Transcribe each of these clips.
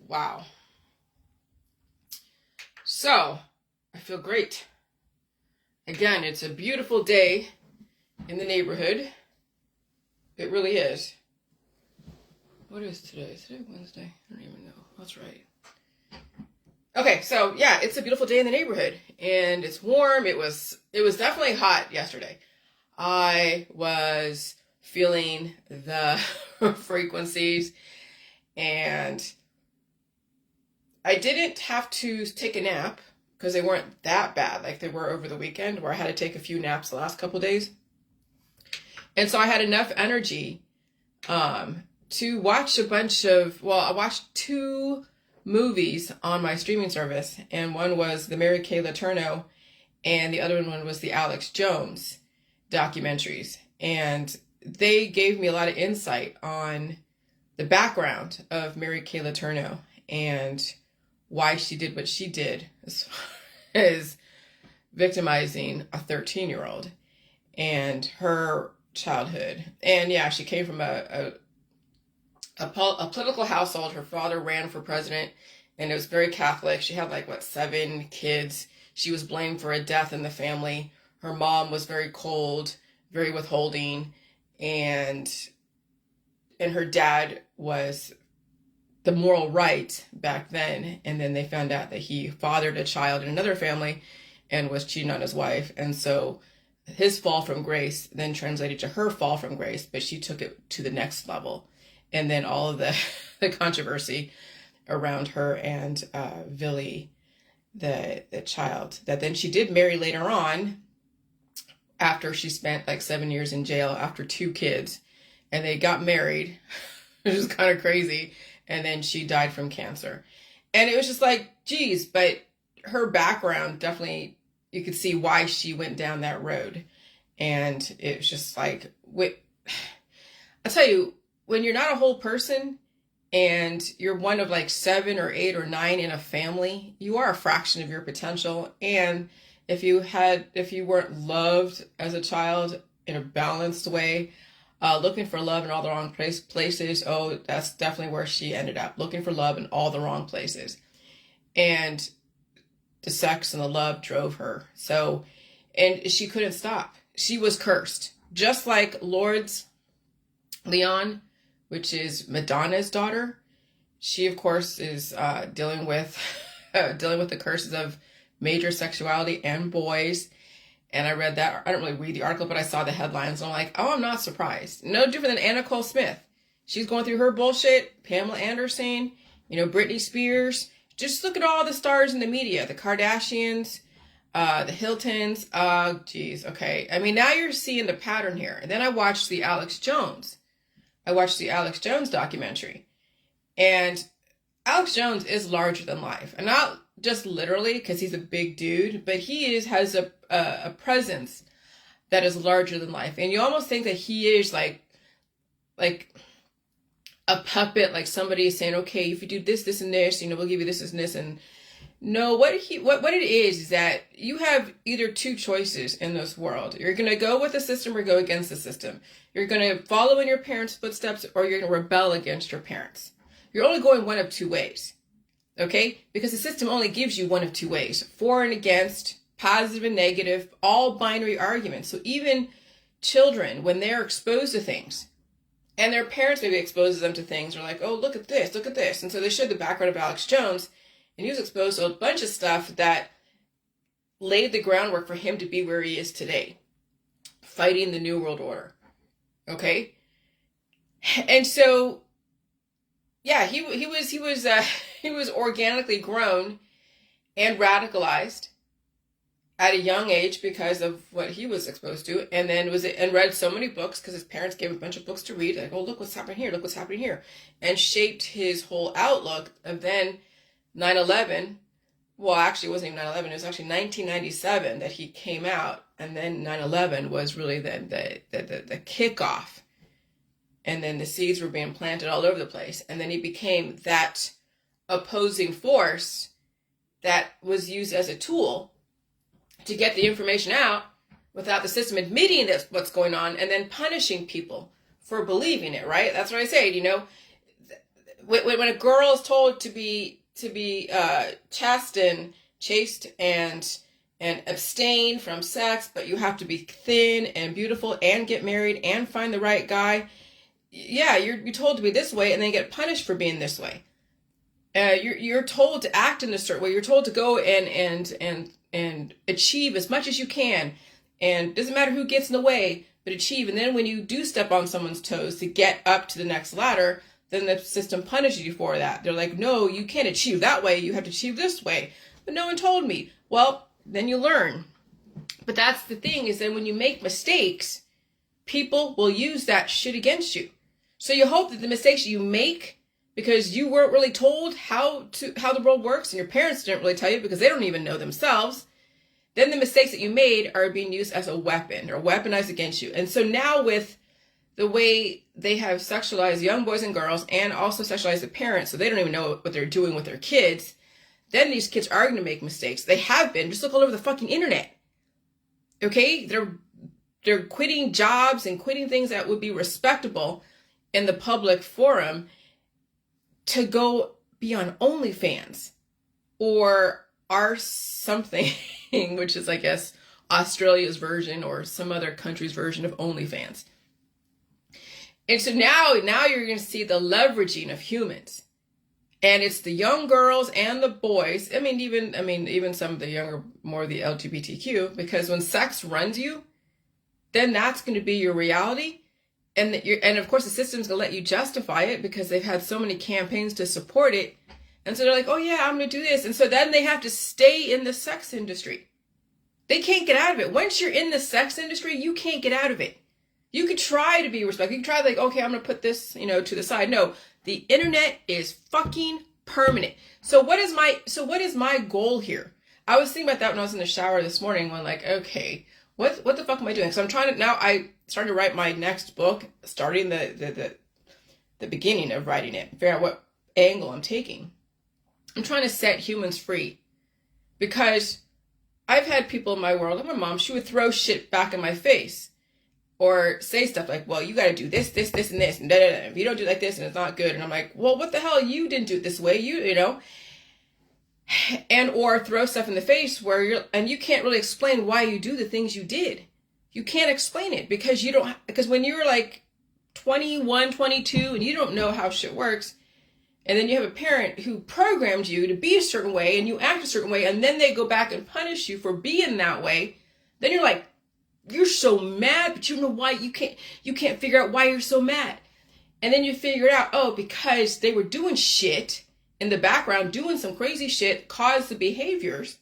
Wow. So, I feel great. Again, it's a beautiful day in the neighborhood. It really is. What is today? Is today Wednesday? I don't even know. That's right. Okay, so yeah, it's a beautiful day in the neighborhood, and it's warm. It was definitely hot yesterday. I was feeling the frequencies, and I didn't have to take a nap because they weren't that bad like they were over the weekend, where I had to take a few naps the last couple of days. And so I had enough energy to watch I watched 2 movies on my streaming service, and one was the Mary Kay Letourneau, and the other one was the Alex Jones documentaries. And they gave me a lot of insight on the background of Mary Kay Letourneau and why she did what she did as far as victimizing a 13-year-old and her childhood. And yeah, she came from a political household. Her father ran for president, and it was very Catholic. She had 7 kids. She was blamed for a death in the family. Her mom was very cold, very withholding, and her dad was the moral right back then. And then they found out that he fathered a child in another family and was cheating on his wife. And so his fall from grace then translated to her fall from grace, but she took it to the next level. And then all of the controversy around her and Billy, the child, that then she did marry later on after she spent 7 years in jail after 2 kids. And they got married, which is kind of crazy. And then she died from cancer. And it was just geez, but her background definitely, you could see why she went down that road. And it was just I tell you, when you're not a whole person and you're one of 7 or 8 or 9 in a family, you are a fraction of your potential. And if you weren't loved as a child in a balanced way, looking for love in all the wrong places, that's definitely where she ended up, looking for love in all the wrong places. And the sex and the love drove her. So, and she couldn't stop. She was cursed. Just like Lourdes Leon, which is Madonna's daughter. She, of course, is dealing with the curses of major sexuality and boys. And I read that. I don't really read the article, but I saw the headlines. And I'm I'm not surprised. No different than Anna Nicole Smith. She's going through her bullshit. Pamela Anderson, Britney Spears. Just look at all the stars in the media. The Kardashians, the Hiltons. Geez, okay. I mean, now you're seeing the pattern here. And then I watched the Alex Jones documentary. And Alex Jones is larger than life. And not just literally because he's a big dude, but he has a presence that is larger than life. And you almost think that he is like a puppet, like somebody is saying, okay, if you do this, this, and this, we'll give you this, and this. And no, what it is that you have either 2 choices in this world. You're going to go with the system or go against the system. You're going to follow in your parents' footsteps, or you're going to rebel against your parents. You're only going one of 2 ways, okay? Because the system only gives you one of 2 ways: for and against, positive and negative, all binary arguments. So even children, when they're exposed to things, and their parents maybe exposes them to things, are like, oh, look at this, look at this. And so they showed the background of Alex Jones, and he was exposed to a bunch of stuff that laid the groundwork for him to be where he is today, fighting the New World Order. Okay? And so, yeah, he was organically grown and radicalized at a young age because of what he was exposed to, and then read so many books because his parents gave him a bunch of books to read, like, oh, look what's happening here, look what's happening here, and shaped his whole outlook. And then 9/11, well, actually it wasn't even 9/11, it was actually 1997 that he came out, and then 9/11 was really the kickoff. And then the seeds were being planted all over the place, and then he became that opposing force that was used as a tool to get the information out without the system admitting that's what's going on, and then punishing people for believing it, right? That's what I say, when a girl is told to be chaste and chaste and abstain from sex, but you have to be thin and beautiful and get married and find the right guy. Yeah, you're told to be this way, and then get punished for being this way. You're told to act in a certain way. You're told to go and achieve as much as you can, and it doesn't matter who gets in the way, but achieve. And then when you do step on someone's toes to get up to the next ladder, then the system punishes you for that. They're like, no, you can't achieve that way. You have to achieve this way. But no one told me. Well, then you learn. But that's the thing, is that when you make mistakes, people will use that shit against you. So you hope that the mistakes you make, because you weren't really told how the world works, and your parents didn't really tell you because they don't even know themselves, then the mistakes that you made are being used as a weapon or weaponized against you. And so now with the way they have sexualized young boys and girls, and also sexualized the parents, so they don't even know what they're doing with their kids, then these kids are going to make mistakes. They have been. Just look all over the fucking internet. Okay? They're quitting jobs and quitting things that would be respectable in the public forum to go be on OnlyFans or our something, which is, I guess, Australia's version or some other country's version of OnlyFans. And so now you're going to see the leveraging of humans. And it's the young girls and the boys. Even some of the younger, more the LGBTQ, because when sex runs you, then that's going to be your reality. And of course the system's going to let you justify it because they've had so many campaigns to support it. And so they're like, oh yeah, I'm going to do this. And so then they have to stay in the sex industry. They can't get out of it. Once you're in the sex industry, you can't get out of it. You could try to be respectful. You can try, like, okay, I'm going to put this, to the side. No, the internet is fucking permanent. So what is my goal here? I was thinking about that when I was in the shower this morning, when, like, okay, what the fuck am I doing? So I started to write my next book, starting the beginning of writing it, figure out what angle I'm taking. I'm trying to set humans free, because I've had people in my world, like my mom, she would throw shit back in my face. Or say stuff like, well, you got to do this, this, this, and this, and da, da, da. If you don't do like this, and it's not good. And I'm like, well, what the hell? You didn't do it this way, you know? And or throw stuff in the face where you can't really explain why you do the things you did. You can't explain it because when you're like 21, 22, and you don't know how shit works, and then you have a parent who programmed you to be a certain way, and you act a certain way, and then they go back and punish you for being that way, then you're like, you're so mad, but you don't know why. You can't figure out why you're so mad. And then you figure it out, oh, because they were doing shit in the background, doing some crazy shit, caused the behaviors.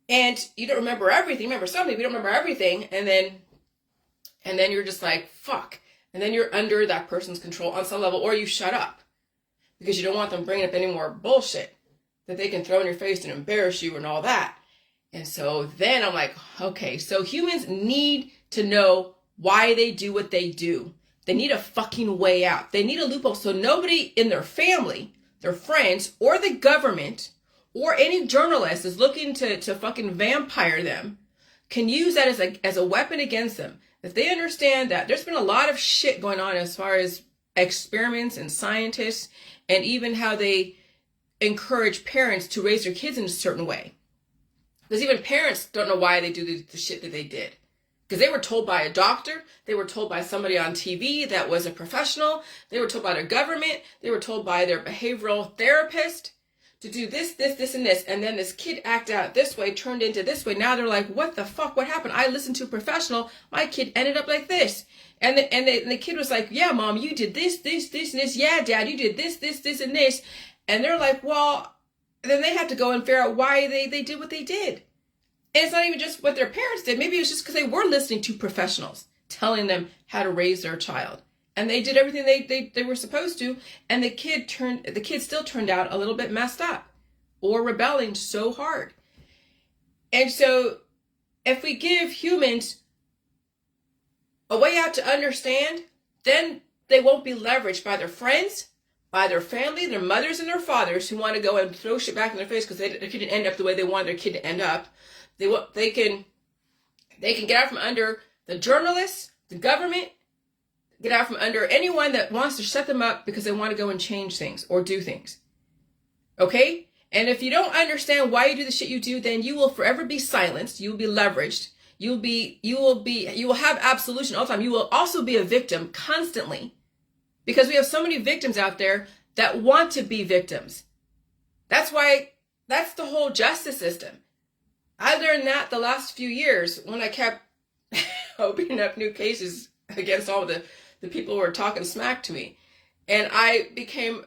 And you don't remember everything. Remember something, but you don't remember everything. And then you're just like, fuck. And then you're under that person's control on some level, or you shut up because you don't want them bringing up any more bullshit that they can throw in your face and embarrass you and all that. And so then I'm like, okay, so humans need to know why they do what they do. They need a fucking way out. They need a loophole so nobody in their family, their friends, or the government, or any journalist is looking to fucking vampire them can use that as a weapon against them. If they understand that there's been a lot of shit going on as far as experiments and scientists, and even how they encourage parents to raise their kids in a certain way. Because even parents don't know why they do the shit that they did. Because they were told by a doctor, they were told by somebody on TV that was a professional, they were told by their government, they were told by their behavioral therapist to do this, this, this, and this. And then this kid acted out this way, turned into this way. Now they're like, what the fuck? What happened? I listened to a professional. My kid ended up like this. And the kid was like, yeah, mom, you did this, this, this, and this. Yeah, dad, you did this, this, this, and this. And they're like, well, then they have to go and figure out why they did what they did. And it's not even just what their parents did. Maybe it was just because they were listening to professionals telling them how to raise their child. And they did everything they were supposed to. And the kid still turned out a little bit messed up or rebelling so hard. And so if we give humans a way out to understand, then they won't be leveraged by their friends, by their family, their mothers and their fathers who want to go and throw shit back in their face because their kid didn't end up the way they wanted their kid to end up. They can get out from under the journalists, the government, get out from under anyone that wants to shut them up because they want to go and change things or do things. Okay? And if you don't understand why you do the shit you do, then you will forever be silenced. You will be leveraged. You will have absolution all the time. You will also be a victim constantly, because we have so many victims out there that want to be victims. That's the whole justice system. I learned that the last few years when I kept opening up new cases against all the people who were talking smack to me. And I became,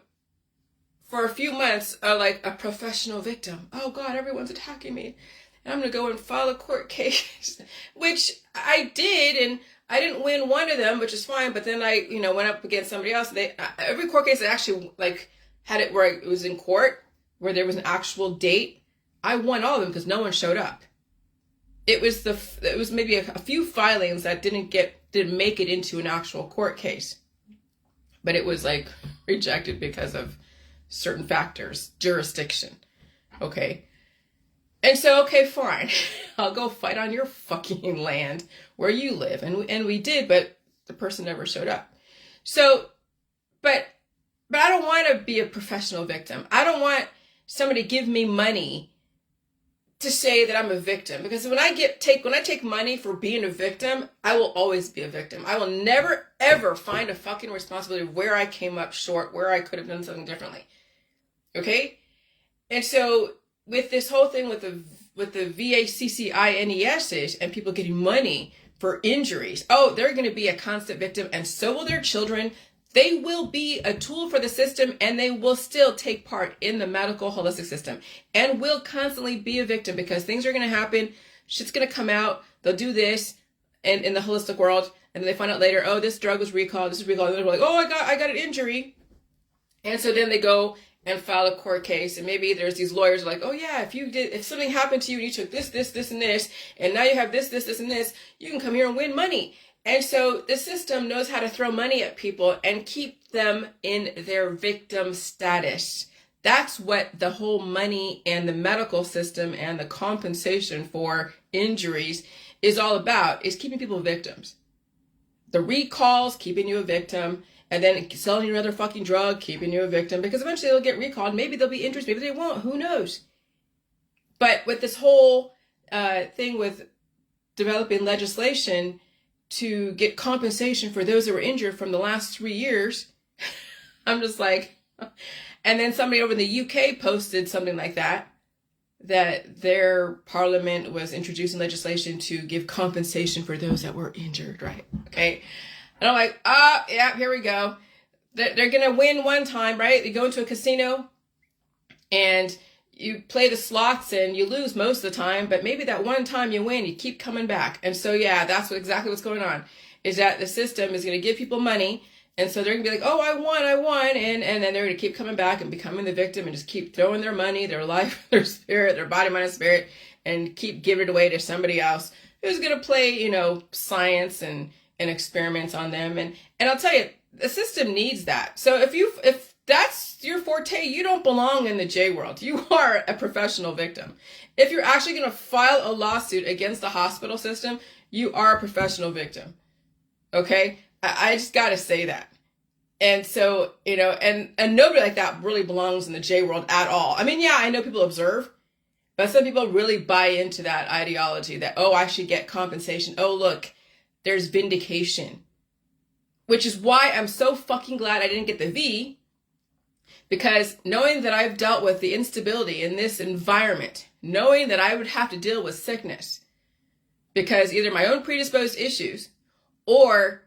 for a few months, like a professional victim. Oh God, everyone's attacking me. And I'm going to go and file a court case, which I did. And I didn't win one of them, which is fine. But then I, went up against somebody else. Every court case that actually had it where it was in court, where there was an actual date, I won all of them because no one showed up. It was maybe a few filings that didn't make it into an actual court case, but it was rejected because of certain factors, jurisdiction. Okay. And so, okay, fine. I'll go fight on your fucking land where you live. And we did, but the person never showed up. So, but I don't want to be a professional victim. I don't want somebody to give me money to say that I'm a victim, because when I take money for being a victim, I will always be a victim. I will never ever find a fucking responsibility where I came up short, where I could have done something differently. Okay? And so with this whole thing with the VACCINESs and people getting money for injuries, they're going to be a constant victim, and so will their children. They will be a tool for the system, and they will still take part in the medical holistic system and will constantly be a victim, because things are going to happen. Shit's going to come out. They'll do this and in the holistic world. And then they find out later, this drug was recalled. This is recalled. And they're like, I got an injury. And so then they go and file a court case. And maybe there's these lawyers like, if something happened to you and you took this, and this, and now you have this, and this, you can come here and win money. And so the system knows how to throw money at people and keep them in their victim status. That's what the whole money and the medical system and the compensation for injuries is all about, is keeping people victims. The recalls, keeping you a victim, and then selling you another fucking drug, keeping you a victim, because eventually they'll get recalled. Maybe they'll be injured, maybe they won't, who knows? But with this whole thing with developing legislation to get compensation for those that were injured from the last 3 years, I'm just like, and then somebody over in the UK posted something like that their parliament was introducing legislation to give compensation for those that were injured, right? Okay. And I'm like, yeah, here we go. They're going to win one time, right? You go into a casino and you play the slots and you lose most of the time, but maybe that one time you win, you keep coming back. And so, yeah, that's exactly what's going on, is that the system is going to give people money. And so they're going to be like, I won. And then they're going to keep coming back and becoming the victim and just keep throwing their money, their life, their spirit, their body, mind, and spirit, and keep giving it away to somebody else who's going to play, science and experiments on them. And I'll tell you, the system needs that. So if that's your forte, you don't belong in the J world. You are a professional victim. If you're actually going to file a lawsuit against the hospital system, you are a professional victim. Okay? I just got to say that. And so, and nobody like that really belongs in the J world at all. I mean, yeah, I know people observe, but some people really buy into that ideology that, I should get compensation. Look, there's vindication, which is why I'm so fucking glad I didn't get the V. Because knowing that I've dealt with the instability in this environment, knowing that I would have to deal with sickness, because either my own predisposed issues, or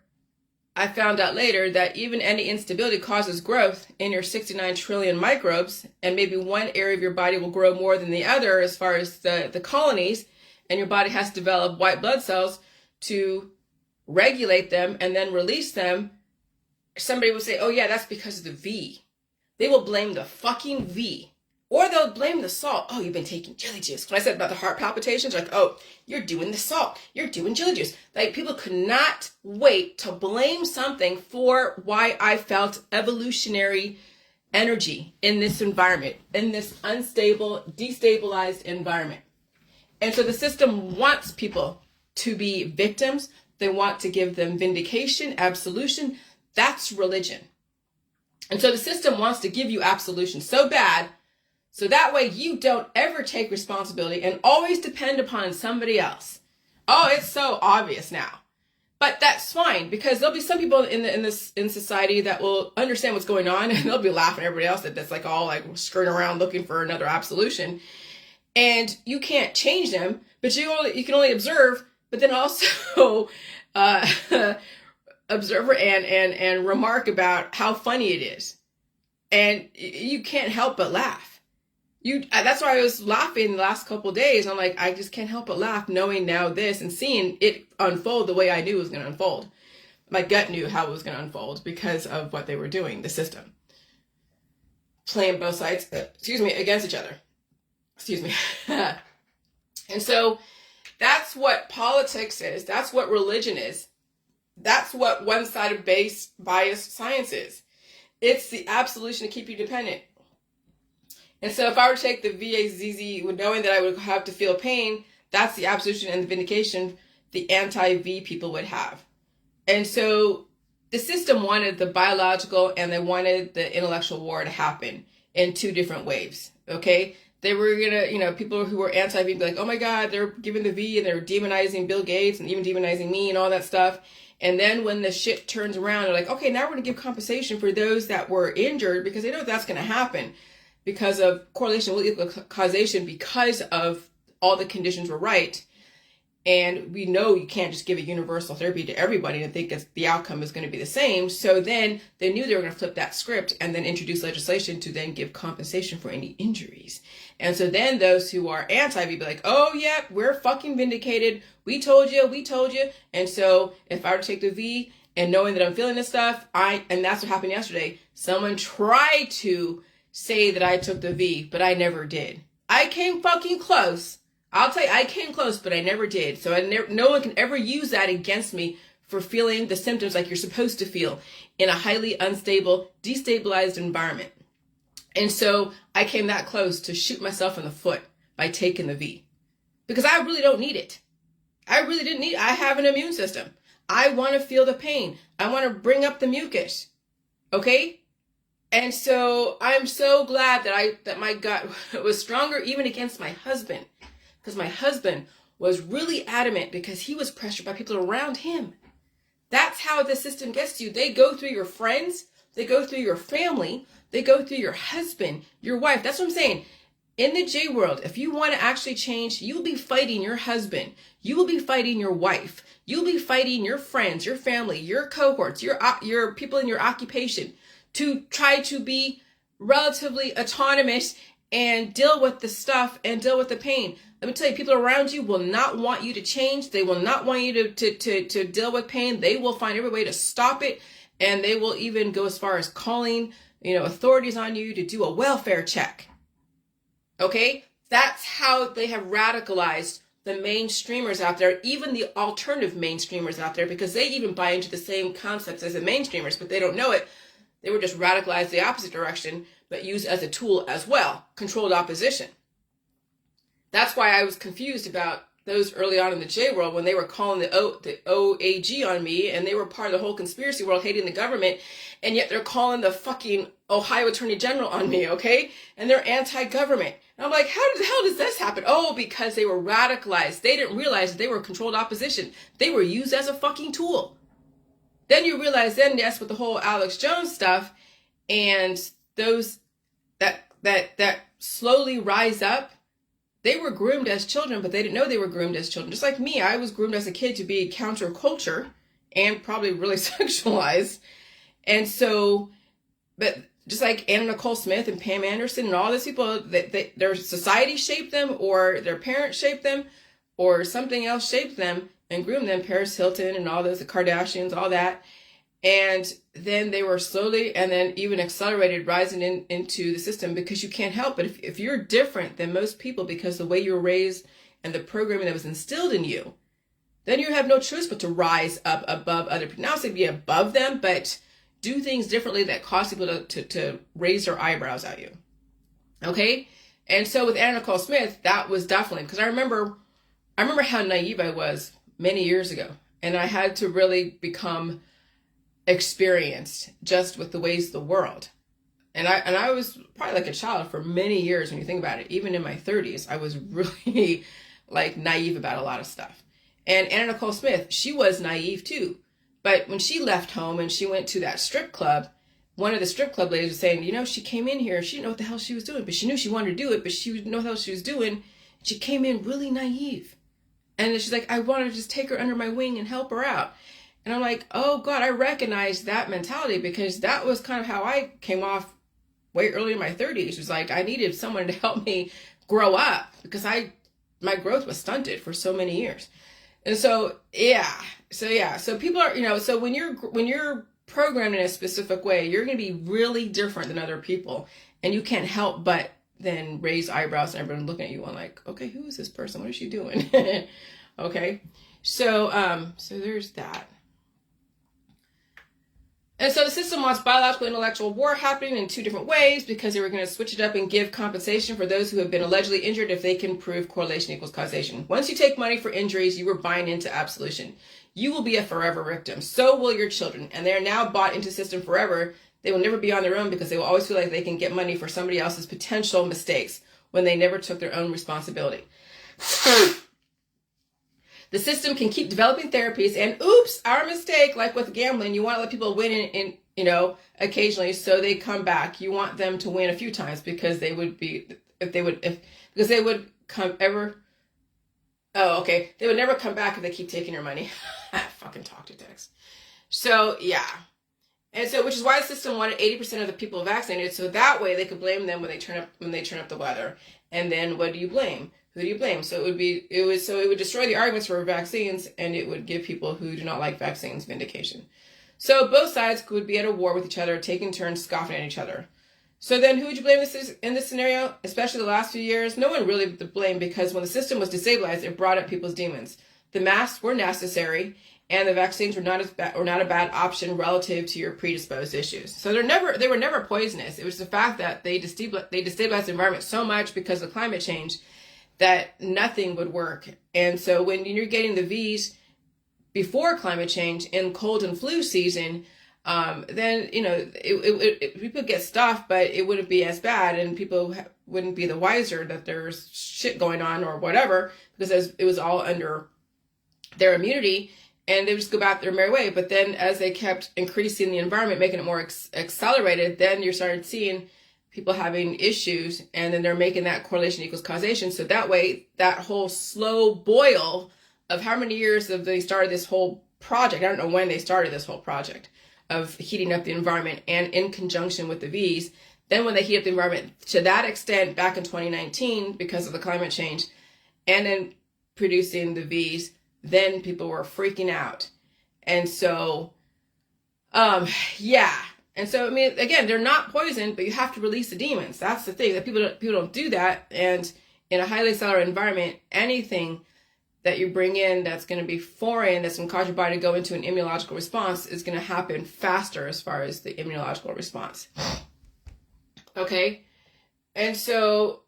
I found out later that even any instability causes growth in your 69 trillion microbes, and maybe one area of your body will grow more than the other as far as the colonies, and your body has to develop white blood cells to regulate them and then release them. Somebody will say, yeah, that's because of the V. They will blame the fucking V. Or they'll blame the salt. You've been taking jelly juice. When I said about the heart palpitations, like, you're doing the salt. You're doing jelly juice. Like, people could not wait to blame something for why I felt evolutionary energy in this environment, in this unstable, destabilized environment. And so the system wants people to be victims. They want to give them vindication, absolution. That's religion. And so the system wants to give you absolution so bad, so that way you don't ever take responsibility and always depend upon somebody else. Oh, it's so obvious now. But that's fine, because there'll be some people in society that will understand what's going on, and they'll be laughing at everybody else that's like all like skirting around looking for another absolution. And you can't change them, but you can only observe, but then also observe and remark about how funny it is. And you can't help but laugh. That's why I was laughing the last couple of days. I'm like, I just can't help but laugh knowing now this and seeing it unfold the way I knew it was going to unfold. My gut knew how it was going to unfold because of what they were doing, the system. Playing both sides, against each other. And so that's what politics is. That's what religion is. That's what one-sided biased science is. It's the absolution to keep you dependent. And so if I were to take the VAZZ, knowing that I would have to feel pain, that's the absolution and the vindication the anti-V people would have. And so the system wanted the biological and they wanted the intellectual war to happen in two different waves, okay? They were gonna, people who were anti-V be like, oh my God, they're giving the V and they're demonizing Bill Gates and even demonizing me and all that stuff. And then when the shit turns around, they're like, okay, now we're gonna give compensation for those that were injured because they know that's gonna happen because of correlation will equal causation, because of all the conditions were right. And we know you can't just give a universal therapy to everybody and think the outcome is going to be the same. So then they knew they were going to flip that script and then introduce legislation to then give compensation for any injuries. And so then those who are anti would be like, oh yeah, we're fucking vindicated. We told you. And so if I were to take the V and knowing that I'm feeling this stuff, and that's what happened yesterday. Someone tried to say that I took the V, but I never did. I came fucking close. I'll tell you, I came close, but I never did. So no one can ever use that against me for feeling the symptoms like you're supposed to feel in a highly unstable, destabilized environment. And so I came that close to shoot myself in the foot by taking the V. Because I really don't need it. I really didn't need it. I have an immune system. I want to feel the pain. I want to bring up the mucus. Okay? And so I'm so glad that my gut was stronger even against my husband. Because my husband was really adamant because he was pressured by people around him. That's how the system gets you. They go through your friends. They go through your family. They go through your husband, your wife. That's what I'm saying. In the J world, if you want to actually change, you'll be fighting your husband. You will be fighting your wife. You'll be fighting your friends, your family, your cohorts, your people in your occupation to try to be relatively autonomous and deal with the stuff and deal with the pain. Let me tell you, people around you will not want you to change. They will not want you to deal with pain. They will find every way to stop it. And they will even go as far as calling, authorities on you to do a welfare check. Okay? That's how they have radicalized the mainstreamers out there, even the alternative mainstreamers out there, because they even buy into the same concepts as the mainstreamers, but they don't know it. They were just radicalized the opposite direction, but used as a tool as well, controlled opposition. That's why I was confused about those early on in the J world when they were calling the OAG on me, and they were part of the whole conspiracy world hating the government, and yet they're calling the fucking Ohio Attorney General on me, okay? And they're anti-government. And I'm like, how the hell does this happen? Oh, because they were radicalized. They didn't realize that they were controlled opposition. They were used as a fucking tool. Then you realize yes, with the whole Alex Jones stuff and those that slowly rise up, they were groomed as children, but they didn't know they were groomed as children. Just like me, I was groomed as a kid to be counterculture and probably really sexualized. And so, but just like Anna Nicole Smith and Pam Anderson and all these people, their society shaped them, or their parents shaped them, or something else shaped them and groomed them, Paris Hilton and all those, the Kardashians, all that. And then they were slowly and then even accelerated rising into the system, because you can't help it. If you're different than most people because the way you were raised and the programming that was instilled in you, then you have no choice but to rise up above other people. Not to be above them, but do things differently that cause people to raise their eyebrows at you. Okay? And so with Anna Nicole Smith, that was definitely, because I remember how naive I was many years ago. And I had to really become experienced just with the ways of the world. And I was probably like a child for many years when you think about it. Even in my 30s, I was really like naive about a lot of stuff. And Anna Nicole Smith, she was naive too. But when she left home and she went to that strip club, one of the strip club ladies was saying, you know, she came in here, she didn't know what the hell she was doing, but she knew she wanted to do it, but she didn't know what the hell she was doing. She came in really naive. And she's like, I wanted to just take her under my wing and help her out. And I'm like, oh God, I recognize that mentality, because that was kind of how I came off way early in my 30s. It was like, I needed someone to help me grow up, because my growth was stunted for so many years. And so people are, you know, so when you're programmed in a specific way, you're going to be really different than other people, and you can't help but then raise eyebrows and everyone looking at you and like, okay, who is this person? What is she doing? Okay. So there's that. And so the system wants biological intellectual war happening in two different ways, because they were going to switch it up and give compensation for those who have been allegedly injured if they can prove correlation equals causation. Once you take money for injuries, you were buying into absolution. You will be a forever victim. So will your children. And they are now bought into the system forever. They will never be on their own, because they will always feel like they can get money for somebody else's potential mistakes when they never took their own responsibility. The system can keep developing therapies and oops, our mistake, like with gambling, you want to let people win in you know, occasionally, so they come back. You want them to win a few times, because they would never come back if they keep taking your money. I fucking talk to text. So yeah. And so, which is why the system wanted 80% of the people vaccinated, so that way they could blame them when they turn up the weather. And then what do you blame? Who do you blame? So it would destroy the arguments for vaccines, and it would give people who do not like vaccines vindication. So both sides would be at a war with each other, taking turns scoffing at each other. So then who would you blame in this scenario? Especially the last few years, no one really to blame, because when the system was destabilized, it brought up people's demons. The masks were necessary, and the vaccines were not a bad option relative to your predisposed issues. So they were never poisonous. It was the fact that they destabilized the environment so much because of climate change that nothing would work. And so when you're getting the V's before climate change in cold and flu season, then, you know, people get stuff, but it wouldn't be as bad, and people wouldn't be the wiser that there's shit going on or whatever, because it was all under their immunity, and they would just go back their merry way. But then as they kept increasing the environment, making it more accelerated, then you started seeing people having issues, and then they're making that correlation equals causation. So that way, that whole slow boil of how many years have they started this whole project? I don't know when they started this whole project of heating up the environment, and in conjunction with the V's. Then when they heat up the environment to that extent back in 2019 because of the climate change, and then producing the V's, then people were freaking out. And so, yeah. And so, I mean, again, they're not poison, but you have to release the demons. That's the thing, that people don't do that. And in a highly accelerated environment, anything that you bring in that's going to be foreign, that's going to cause your body to go into an immunological response, is going to happen faster as far as the immunological response. Okay? And so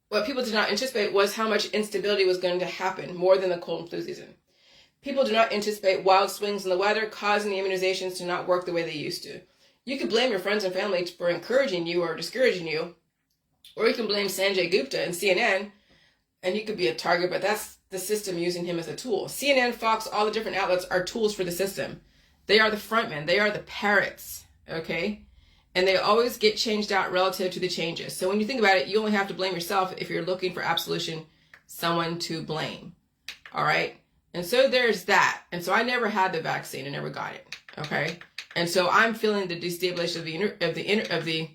what people did not anticipate was how much instability was going to happen, more than the cold and flu season. People do not anticipate wild swings in the weather causing the immunizations to not work the way they used to. You could blame your friends and family for encouraging you or discouraging you, or you can blame Sanjay Gupta and CNN, and you could be a target, but that's the system using him as a tool. CNN, Fox, all the different outlets are tools for the system. They are the frontmen. They are the parrots, okay? And they always get changed out relative to the changes. So when you think about it, you only have to blame yourself if you're looking for absolution, someone to blame, all right? And so there's that. And so I never had the vaccine. I never got it. Okay. And so I'm feeling the destabilization of the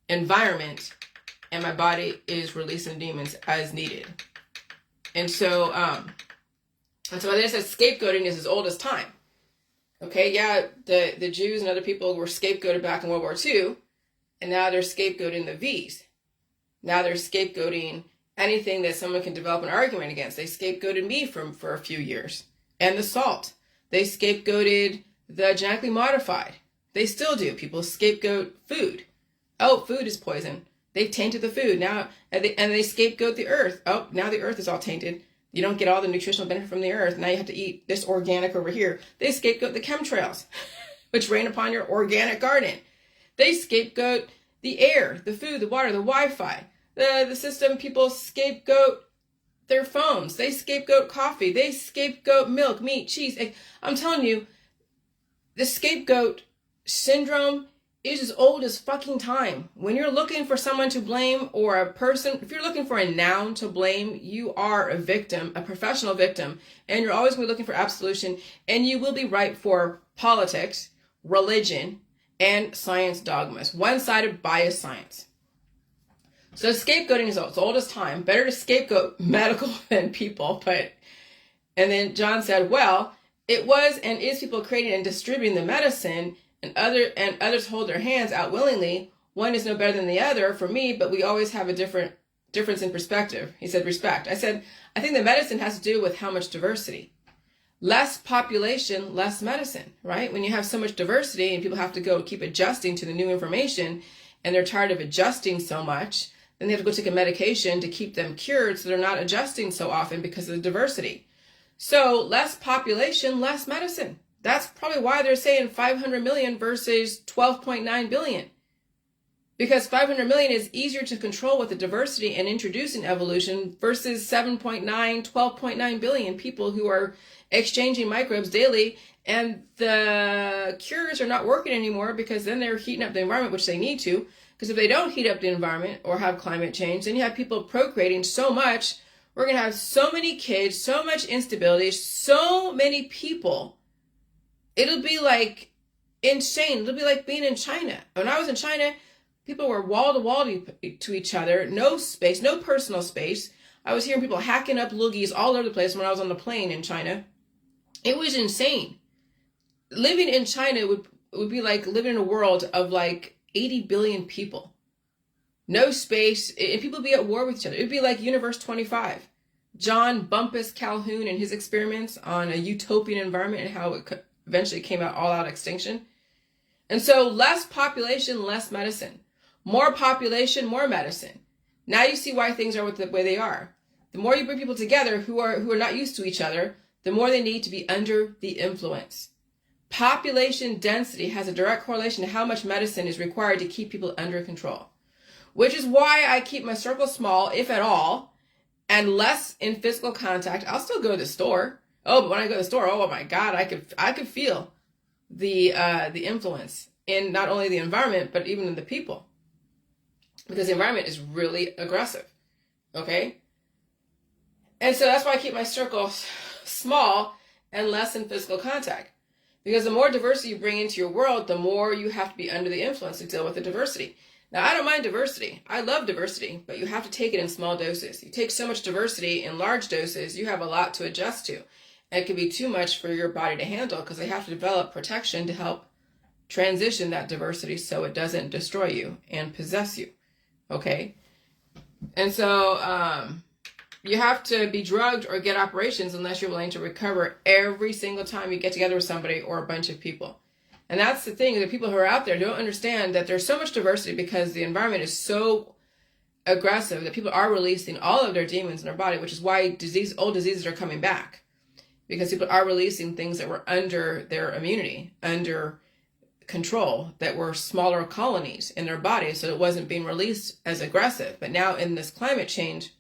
environment, and my body is releasing demons as needed. And so they said scapegoating is as old as time. Okay. Yeah. The Jews and other people were scapegoated back in World War II, and now they're scapegoating the V's. Now they're scapegoating anything that someone can develop an argument against. They scapegoated me for a few years. And the salt. They scapegoated the genetically modified. They still do. People scapegoat food. Oh, food is poison. They've tainted the food. Now, and they scapegoat the earth. Oh, now the earth is all tainted. You don't get all the nutritional benefit from the earth. Now you have to eat this organic over here. They scapegoat the chemtrails, which rain upon your organic garden. They scapegoat the air, the food, the water, the Wi-Fi. The system, people scapegoat their phones. They scapegoat coffee. They scapegoat milk, meat, cheese, egg. I'm telling you, the scapegoat syndrome is as old as fucking time. When you're looking for someone to blame or a person, if you're looking for a noun to blame, you are a victim, a professional victim, and you're always going to be looking for absolution, and you will be right for politics, religion, and science dogmas. One-sided biased science. So scapegoating is as old as time. Better to scapegoat medical than people. And then John said, well, it was and is people creating and distributing the medicine, and others hold their hands out willingly. One is no better than the other for me, but we always have a difference in perspective. He said, respect. I said, I think the medicine has to do with how much diversity. Less population, less medicine, right? When you have so much diversity and people have to go keep adjusting to the new information, and they're tired of adjusting so much, then they have to go take a medication to keep them cured so they're not adjusting so often because of the diversity. So less population, less medicine. That's probably why they're saying 500 million versus 12.9 billion. Because 500 million is easier to control with the diversity and introducing evolution versus 7.9, 12.9 billion people who are exchanging microbes daily, and the cures are not working anymore because then they're heating up the environment, which they need to. Because if they don't heat up the environment or have climate change, then you have people procreating so much. We're going to have so many kids, so much instability, so many people. It'll be like insane. It'll be like being in China. When I was in China, people were wall to wall to each other. No space, no personal space. I was hearing people hacking up loogies all over the place when I was on the plane in China. It was insane. Living in China would be like living in a world of like 80 billion people. No space, and people be at war with each other. It would be like Universe 25. John Bumpus Calhoun and his experiments on a utopian environment and how it eventually came out all out extinction. And so less population, less medicine. More population, more medicine. Now you see why things are the way they are. The more you bring people together who are not used to each other, the more they need to be under the influence. Population density has a direct correlation to how much medicine is required to keep people under control. Which is why I keep my circle small, if at all, and less in physical contact. I'll still go to the store. Oh, but when I go to the store, oh my God, I could feel the influence in not only the environment, but even in the people. Because the environment is really aggressive. Okay? And so that's why I keep my circle small and less in physical contact. Because the more diversity you bring into your world, the more you have to be under the influence to deal with the diversity. Now, I don't mind diversity. I love diversity, but you have to take it in small doses. You take so much diversity in large doses, you have a lot to adjust to. And it can be too much for your body to handle because they have to develop protection to help transition that diversity so it doesn't destroy you and possess you. Okay? And so you have to be drugged or get operations unless you're willing to recover every single time you get together with somebody or a bunch of people. And that's the thing, the people who are out there don't understand that there's so much diversity because the environment is so aggressive that people are releasing all of their demons in their body, which is why old diseases are coming back. Because people are releasing things that were under their immunity, under control, that were smaller colonies in their body, so it wasn't being released as aggressive. But now in this climate change,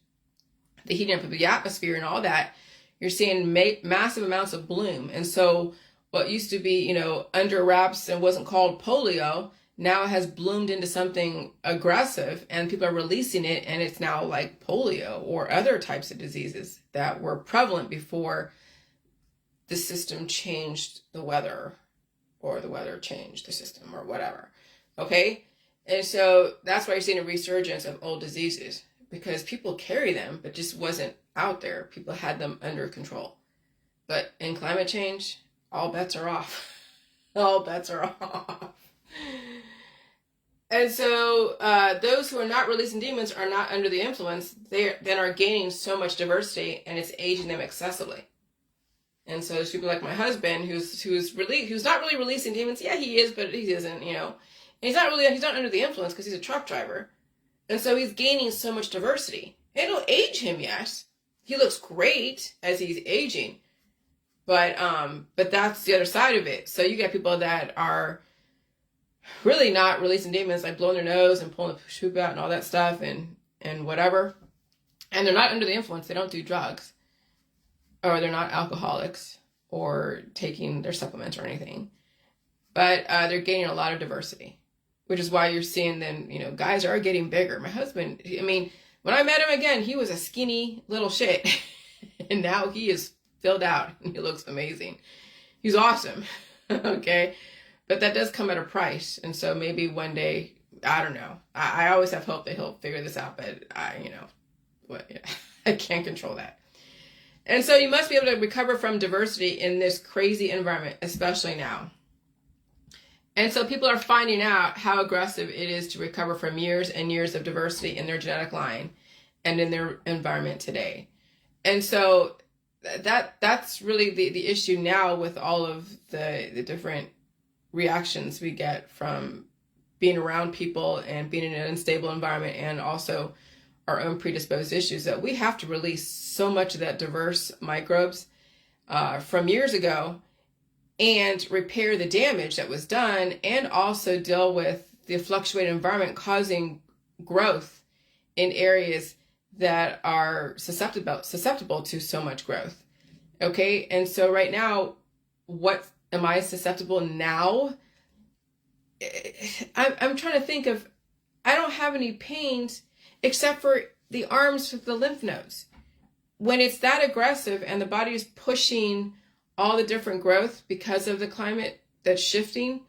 the heating up of the atmosphere and all that, you're seeing massive amounts of bloom. And so what used to be, under wraps and wasn't called polio, now has bloomed into something aggressive, and people are releasing it, and it's now like polio or other types of diseases that were prevalent before the system changed the weather, or the weather changed the system, or whatever. Okay? And so that's why you're seeing a resurgence of old diseases, because people carry them, but just wasn't out there. People had them under control. But in climate change, all bets are off. All bets are off. And so those who are not releasing demons are not under the influence. They then are gaining so much diversity, and it's aging them excessively. And so there's people like my husband who's not really releasing demons. Yeah, he is, but he isn't, And he's not under the influence because he's a truck driver. And so he's gaining so much diversity. It'll age him, yes. he looks great as he's aging. But that's the other side of it. So you get people that are really not releasing demons, like blowing their nose and pulling the poop out and all that stuff and whatever. And they're not under the influence. They don't do drugs, or they're not alcoholics or taking their supplements or anything. But they're gaining a lot of diversity, which is why you're seeing them, you know, guys are getting bigger. My husband, I mean, when I met him again, he was a skinny little shit. And now he is filled out and he looks amazing. He's awesome. Okay. But that does come at a price. And so maybe one day, I don't know. I always have hope that he'll figure this out, but I can't control that. And so you must be able to recover from diversity in this crazy environment, especially now. And so people are finding out how aggressive it is to recover from years and years of diversity in their genetic line and in their environment today. And so that's really the issue now with all of the different reactions we get from being around people and being in an unstable environment, and also our own predisposed issues, that we have to release so much of that diverse microbes from years ago and repair the damage that was done, and also deal with the fluctuating environment causing growth in areas that are susceptible to so much growth. Okay, and so right now, what am I susceptible now? I'm trying to think of, I don't have any pains except for the arms with the lymph nodes. When it's that aggressive and the body is pushing all the different growth because of the climate that's shifting,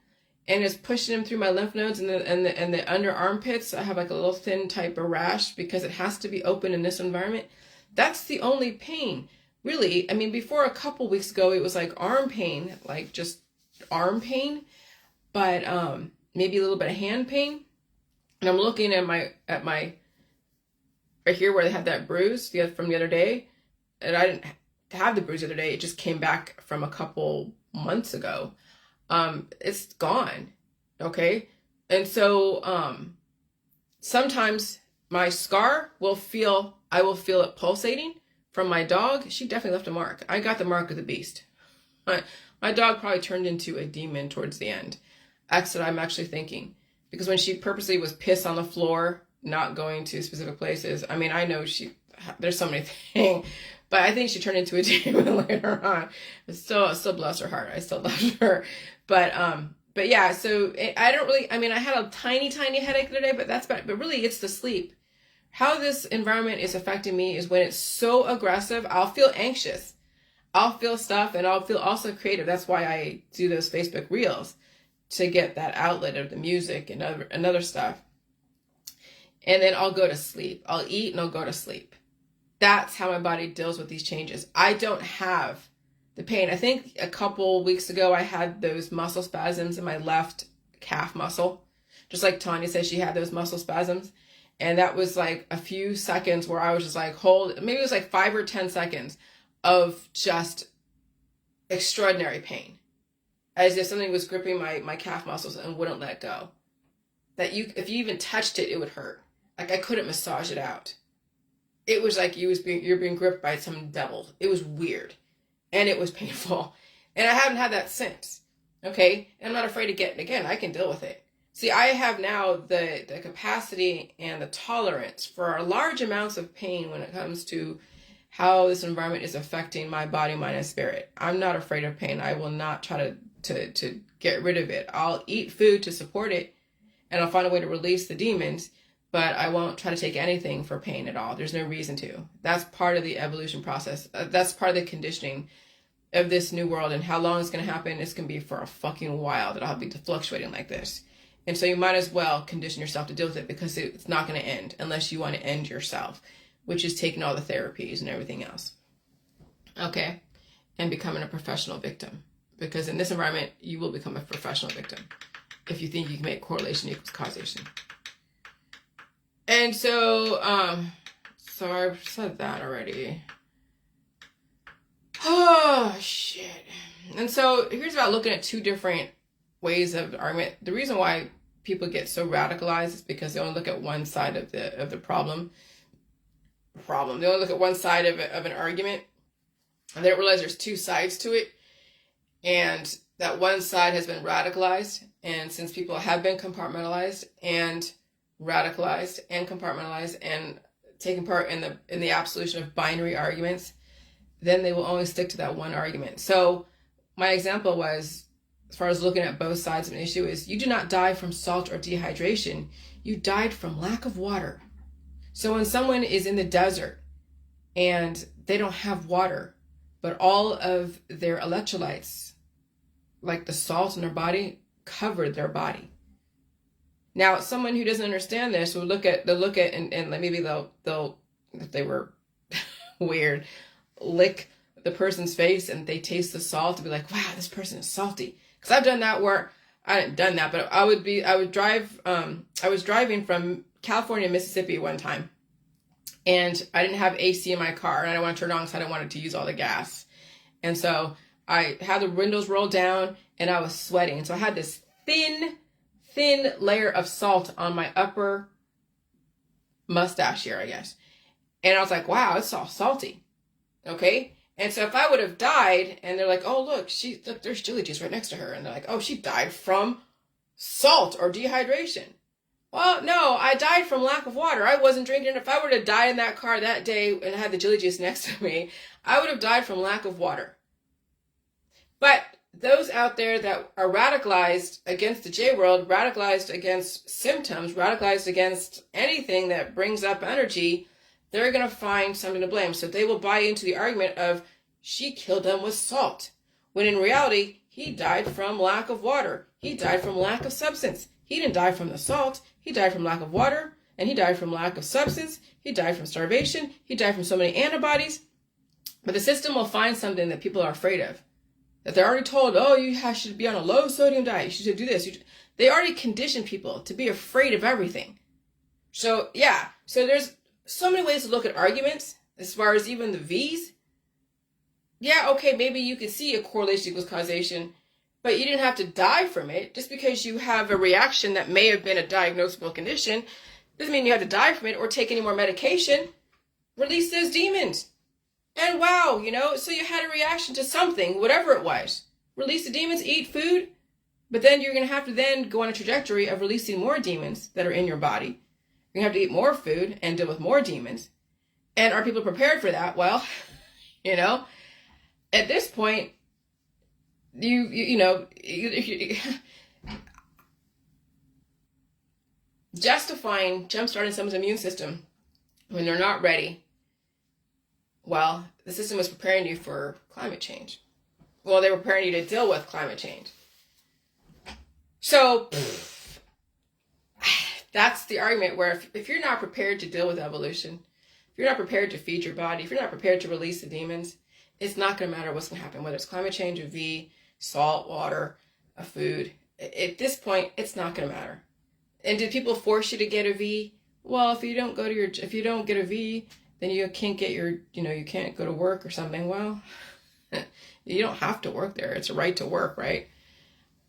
and is pushing them through my lymph nodes and the under armpits, I have like a little thin type of rash because it has to be open in this environment. That's the only pain, really. I mean, before a couple weeks ago, it was like arm pain, like just arm pain, but maybe a little bit of hand pain. And I'm looking at my right here where they had that bruise from the other day, and I didn't have the bruise the other day. It just came back from a couple months ago. It's gone. Okay. And so, sometimes my scar I will feel it pulsating from my dog. She definitely left a mark. I got the mark of the beast. My dog probably turned into a demon towards the end. That's what I'm actually thinking, because when she purposely was pissed on the floor, not going to specific places. I mean, I know there's so many things, but I think she turned into a demon later on. Still bless her heart. I still love her. But yeah, so I don't really, I mean, I had a tiny headache the other day, but that's bad. But really it's the sleep. How this environment is affecting me is when it's so aggressive, I'll feel anxious. I'll feel stuff, and I'll feel also creative. That's why I do those Facebook reels, to get that outlet of the music and other stuff. And then I'll go to sleep. I'll eat and I'll go to sleep. That's how my body deals with these changes. I don't have the pain. I think a couple weeks ago I had those muscle spasms in my left calf muscle. Just like Tanya said, she had those muscle spasms. And that was like a few seconds where I was just like, maybe it was like 5 or 10 seconds of just extraordinary pain. As if something was gripping my calf muscles and wouldn't let go. That if you even touched it, it would hurt. Like I couldn't massage it out. It was like you're being gripped by some devil. It was weird. And it was painful. And I haven't had that since. Okay? And I'm not afraid to get it again. I can deal with it. See, I have now the capacity and the tolerance for large amounts of pain when it comes to how this environment is affecting my body, mind, and spirit. I'm not afraid of pain. I will not try to get rid of it. I'll eat food to support it, and I'll find a way to release the demons, but I won't try to take anything for pain at all. There's no reason to. That's part of the evolution process. That's part of the conditioning of this new world, and how long it's going to happen. It's going to be for a fucking while that I'll be fluctuating like this. And so you might as well condition yourself to deal with it, because it's not going to end unless you want to end yourself, which is taking all the therapies and everything else. Okay? And becoming a professional victim. Because in this environment, you will become a professional victim if you think you can make correlation equals causation. And so, so I've said that already. Oh, shit. And so here's about looking at two different ways of argument. The reason why people get so radicalized is because they only look at one side of the problem. problem. They only look at one side of an argument, and they don't realize there's two sides to it, and that one side has been radicalized. And since people have been compartmentalized and radicalized and compartmentalized and taking part in the absolution of binary arguments, then they will only stick to that one argument. So my example was, as far as looking at both sides of an issue, is you do not die from salt or dehydration. You died from lack of water. So when someone is in the desert and they don't have water, but all of their electrolytes, like the salt in their body, covered their body. Now, someone who doesn't understand this will look at and maybe they'll if they were weird, lick the person's face and they taste the salt and be like, wow, this person is salty. Because I've done that where I hadn't done that, but I was driving from California to Mississippi one time, and I didn't have AC in my car, and I didn't want to turn it on because I didn't want it to use all the gas. And so I had the windows rolled down and I was sweating. So I had this thin layer of salt on my upper mustache here, I guess. And I was like, wow, it's all salty. Okay. And so if I would have died, and they're like, oh, look, there's chili juice right next to her. And they're like, oh, she died from salt or dehydration. Well, no, I died from lack of water. I wasn't drinking. If I were to die in that car that day and had the chili juice next to me, I would have died from lack of water. But those out there that are radicalized against the J world, radicalized against symptoms, radicalized against anything that brings up energy, they're going to find something to blame. So they will buy into the argument of, she killed them with salt. When in reality, he died from lack of water. He died from lack of substance. He didn't die from the salt. He died from lack of water. And he died from lack of substance. He died from starvation. He died from so many antibodies. But the system will find something that people are afraid of. That they're already told, oh, you should be on a low sodium diet. You should do this. They already condition people to be afraid of everything. So, yeah. So there's so many ways to look at arguments, as far as even the V's. Yeah, okay, maybe you could see a correlation equals causation, but you didn't have to die from it. Just because you have a reaction that may have been a diagnosable condition doesn't mean you have to die from it or take any more medication. Release those demons. And wow, so you had a reaction to something, whatever it was. Release the demons, eat food, but then you're going to have to then go on a trajectory of releasing more demons that are in your body. You're going to have to eat more food and deal with more demons. And are people prepared for that? Well, at this point, justifying jumpstarting someone's immune system when they're not ready, well, the system was preparing you for climate change. Well, they were preparing you to deal with climate change. So that's the argument where if you're not prepared to deal with evolution, if you're not prepared to feed your body, if you're not prepared to release the demons, it's not going to matter what's going to happen, whether it's climate change, a V, salt, water, a food. At this point, it's not going to matter. And did people force you to get a V? Well, if you don't get a V, then you can't get you can't go to work or something. Well, you don't have to work there. It's a right to work, right?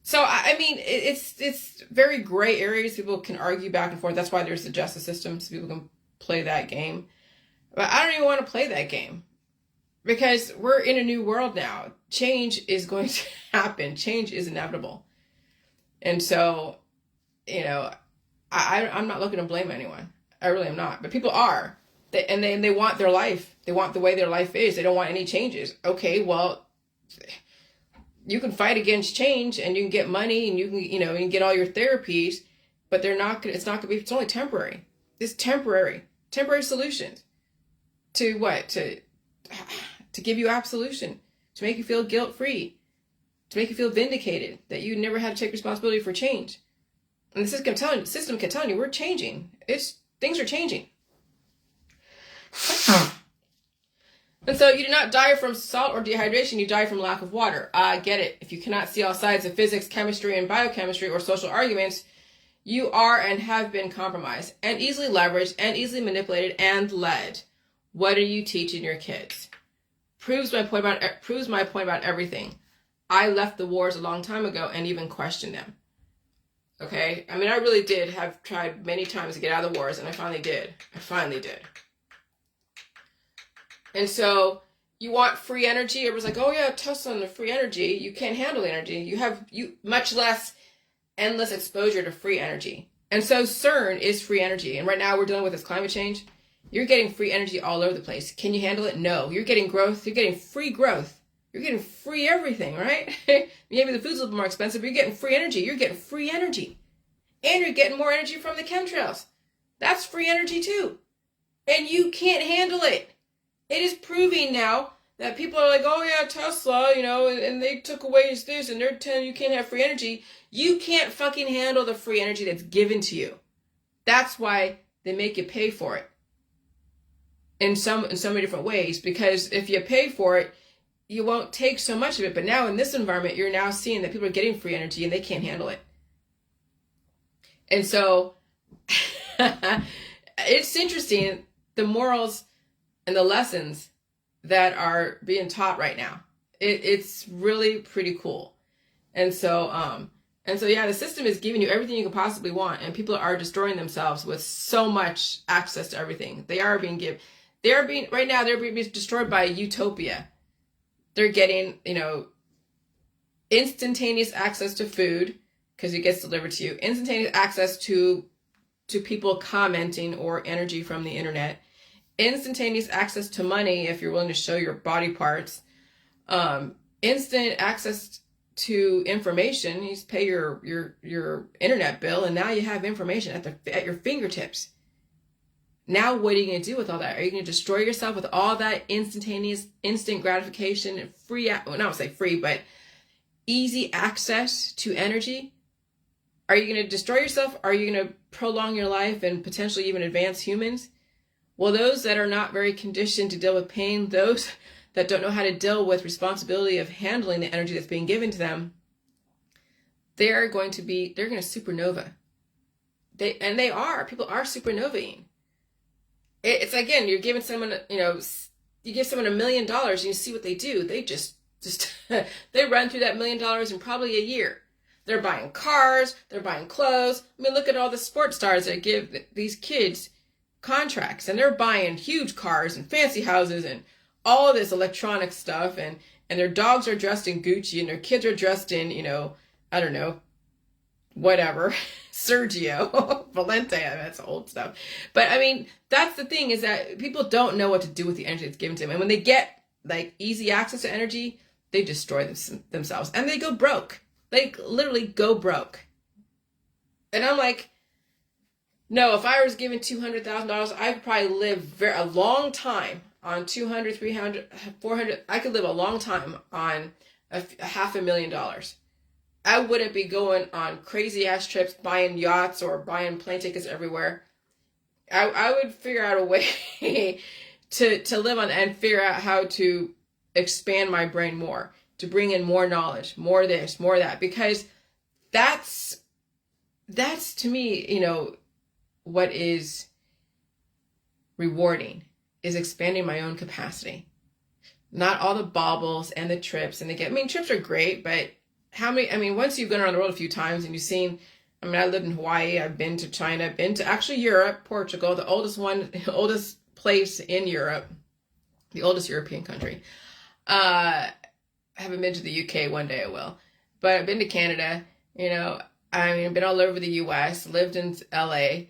So, I mean, it's very gray areas. People can argue back and forth. That's why there's the justice system, so people can play that game. But I don't even want to play that game because we're in a new world now. Change is going to happen. Change is inevitable. And so, I'm not looking to blame anyone. I really am not. But people are. They want their life. They want the way their life is. They don't want any changes. Okay, well, you can fight against change and you can get money and you can, you can get all your therapies, but it's only temporary. It's temporary solutions to what? To give you absolution, to make you feel guilt-free, to make you feel vindicated that you never had to take responsibility for change. And the system kept telling you we're changing. Things are changing. And so you do not die from salt or dehydration, you die from lack of water. I get it. If you cannot see all sides of physics, chemistry, and biochemistry or social arguments, you are and have been compromised and easily leveraged and easily manipulated and led. What are you teaching your kids? Proves my point about everything. I left the wars a long time ago and even questioned them. Okay? I mean, I really did have tried many times to get out of the wars, and I finally did. And so you want free energy. Everyone's like, oh yeah, Tesla and the free energy. You can't handle the energy. You much less endless exposure to free energy. And so CERN is free energy. And right now we're dealing with this climate change. You're getting free energy all over the place. Can you handle it? No. You're getting growth. You're getting free growth. You're getting free everything, right? Maybe the food's a little more expensive, but you're getting free energy. You're getting free energy. And you're getting more energy from the chemtrails. That's free energy too. And you can't handle it. It is proving now that people are like, oh yeah, Tesla, and they took away this and they're telling you can't have free energy. You can't fucking handle the free energy that's given to you. That's why they make you pay for it. In so many different ways, because if you pay for it, you won't take so much of it. But now in this environment, you're now seeing that people are getting free energy and they can't handle it. And so it's interesting, the morals and the lessons that are being taught right now. It's really pretty cool. And so yeah, the system is giving you everything you could possibly want, and people are destroying themselves with so much access to everything. They're being destroyed by utopia. They're getting, instantaneous access to food because it gets delivered to you, instantaneous access to people commenting or energy from the internet, instantaneous access to money if you're willing to show your body parts, instant access to information. You just pay your internet bill, and now you have information at your fingertips. Now what are you going to do with all that? Are you going to destroy yourself with all that instant gratification and free, well, not to say free, but easy access to energy? Are you going to destroy yourself? Are you going to prolong your life and potentially even advance humans? Well, those that are not very conditioned to deal with pain, those that don't know how to deal with responsibility of handling the energy that's being given to them, they're going to supernova. People are supernovaing. It's again, you're giving someone, you give someone $1 million and you see what they do. They just they run through that $1 million in probably a year. They're buying cars, they're buying clothes. I mean, look at all the sports stars that give these kids contracts, and they're buying huge cars and fancy houses and all of this electronic stuff, and their dogs are dressed in Gucci and their kids are dressed in, I don't know, whatever, Sergio Valente, that's old stuff. But I mean, that's the thing, is that people don't know what to do with the energy that's given to them. And when they get like easy access to energy, they destroy themselves and they go broke. They literally go broke. And I'm like, no, if I was given $200,000, I could probably live a long time on 200, 300, 400. I could live a long time on $500,000. I wouldn't be going on crazy ass trips, buying yachts or buying plane tickets everywhere. I would figure out a way to live on and figure out how to expand my brain more, to bring in more knowledge, more this, more that, because that's to me, what is rewarding is expanding my own capacity. Not all the baubles and the trips trips are great, but once you've gone around the world a few times and you've seen, I lived in Hawaii, I've been to China, been to actually Europe, Portugal, the oldest place in Europe, the oldest European country. I haven't been to the UK, one day I will, but I've been to Canada, I've been all over the US, lived in LA,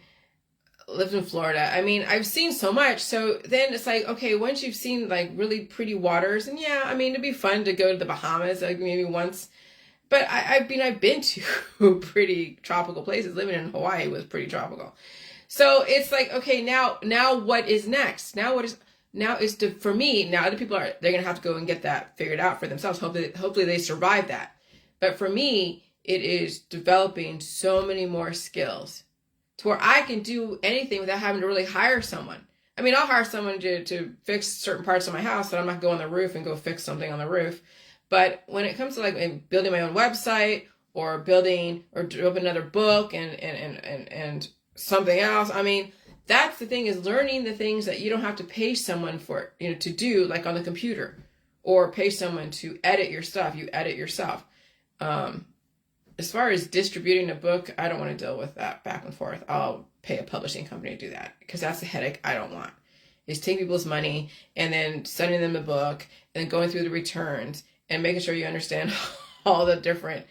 lived in Florida. I've seen so much. So then it's like, okay, once you've seen like really pretty waters, and yeah, it'd be fun to go to the Bahamas, like maybe once. But I've been to pretty tropical places. Living in Hawaii was pretty tropical. So it's like, okay, now what is next? For me, now other people they're going to have to go and get that figured out for themselves. Hopefully they survive that. But for me, it is developing so many more skills to where I can do anything without having to really hire someone. I'll hire someone to fix certain parts of my house, but I'm not going on the roof and go fix something on the roof. But when it comes to like building my own website or open another book and something else, that's the thing, is learning the things that you don't have to pay someone for, to do, like on the computer, or pay someone to edit your stuff. You edit yourself. As far as distributing a book, I don't want to deal with that back and forth. I'll pay a publishing company to do that because that's a headache I don't want. is taking people's money and then sending them a book and then going through the returns and making sure you understand all the different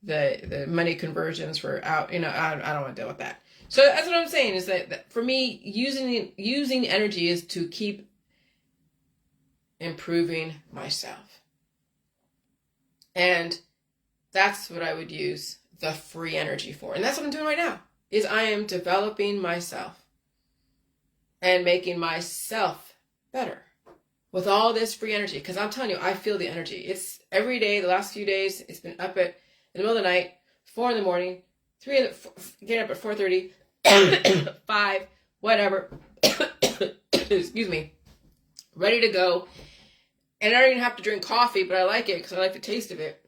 the money conversions for out. I don't want to deal with that. So that's what I'm saying, is that for me, using energy is to keep improving myself. And that's what I would use the free energy for. And that's what I'm doing right now, is I am developing myself and making myself better with all this free energy. Because I'm telling you, I feel the energy. It's every day, the last few days, it's been up in the middle of the night, 4 in the morning, getting up at 4:30, 5, whatever, excuse me, ready to go. And I don't even have to drink coffee, but I like it because I like the taste of it.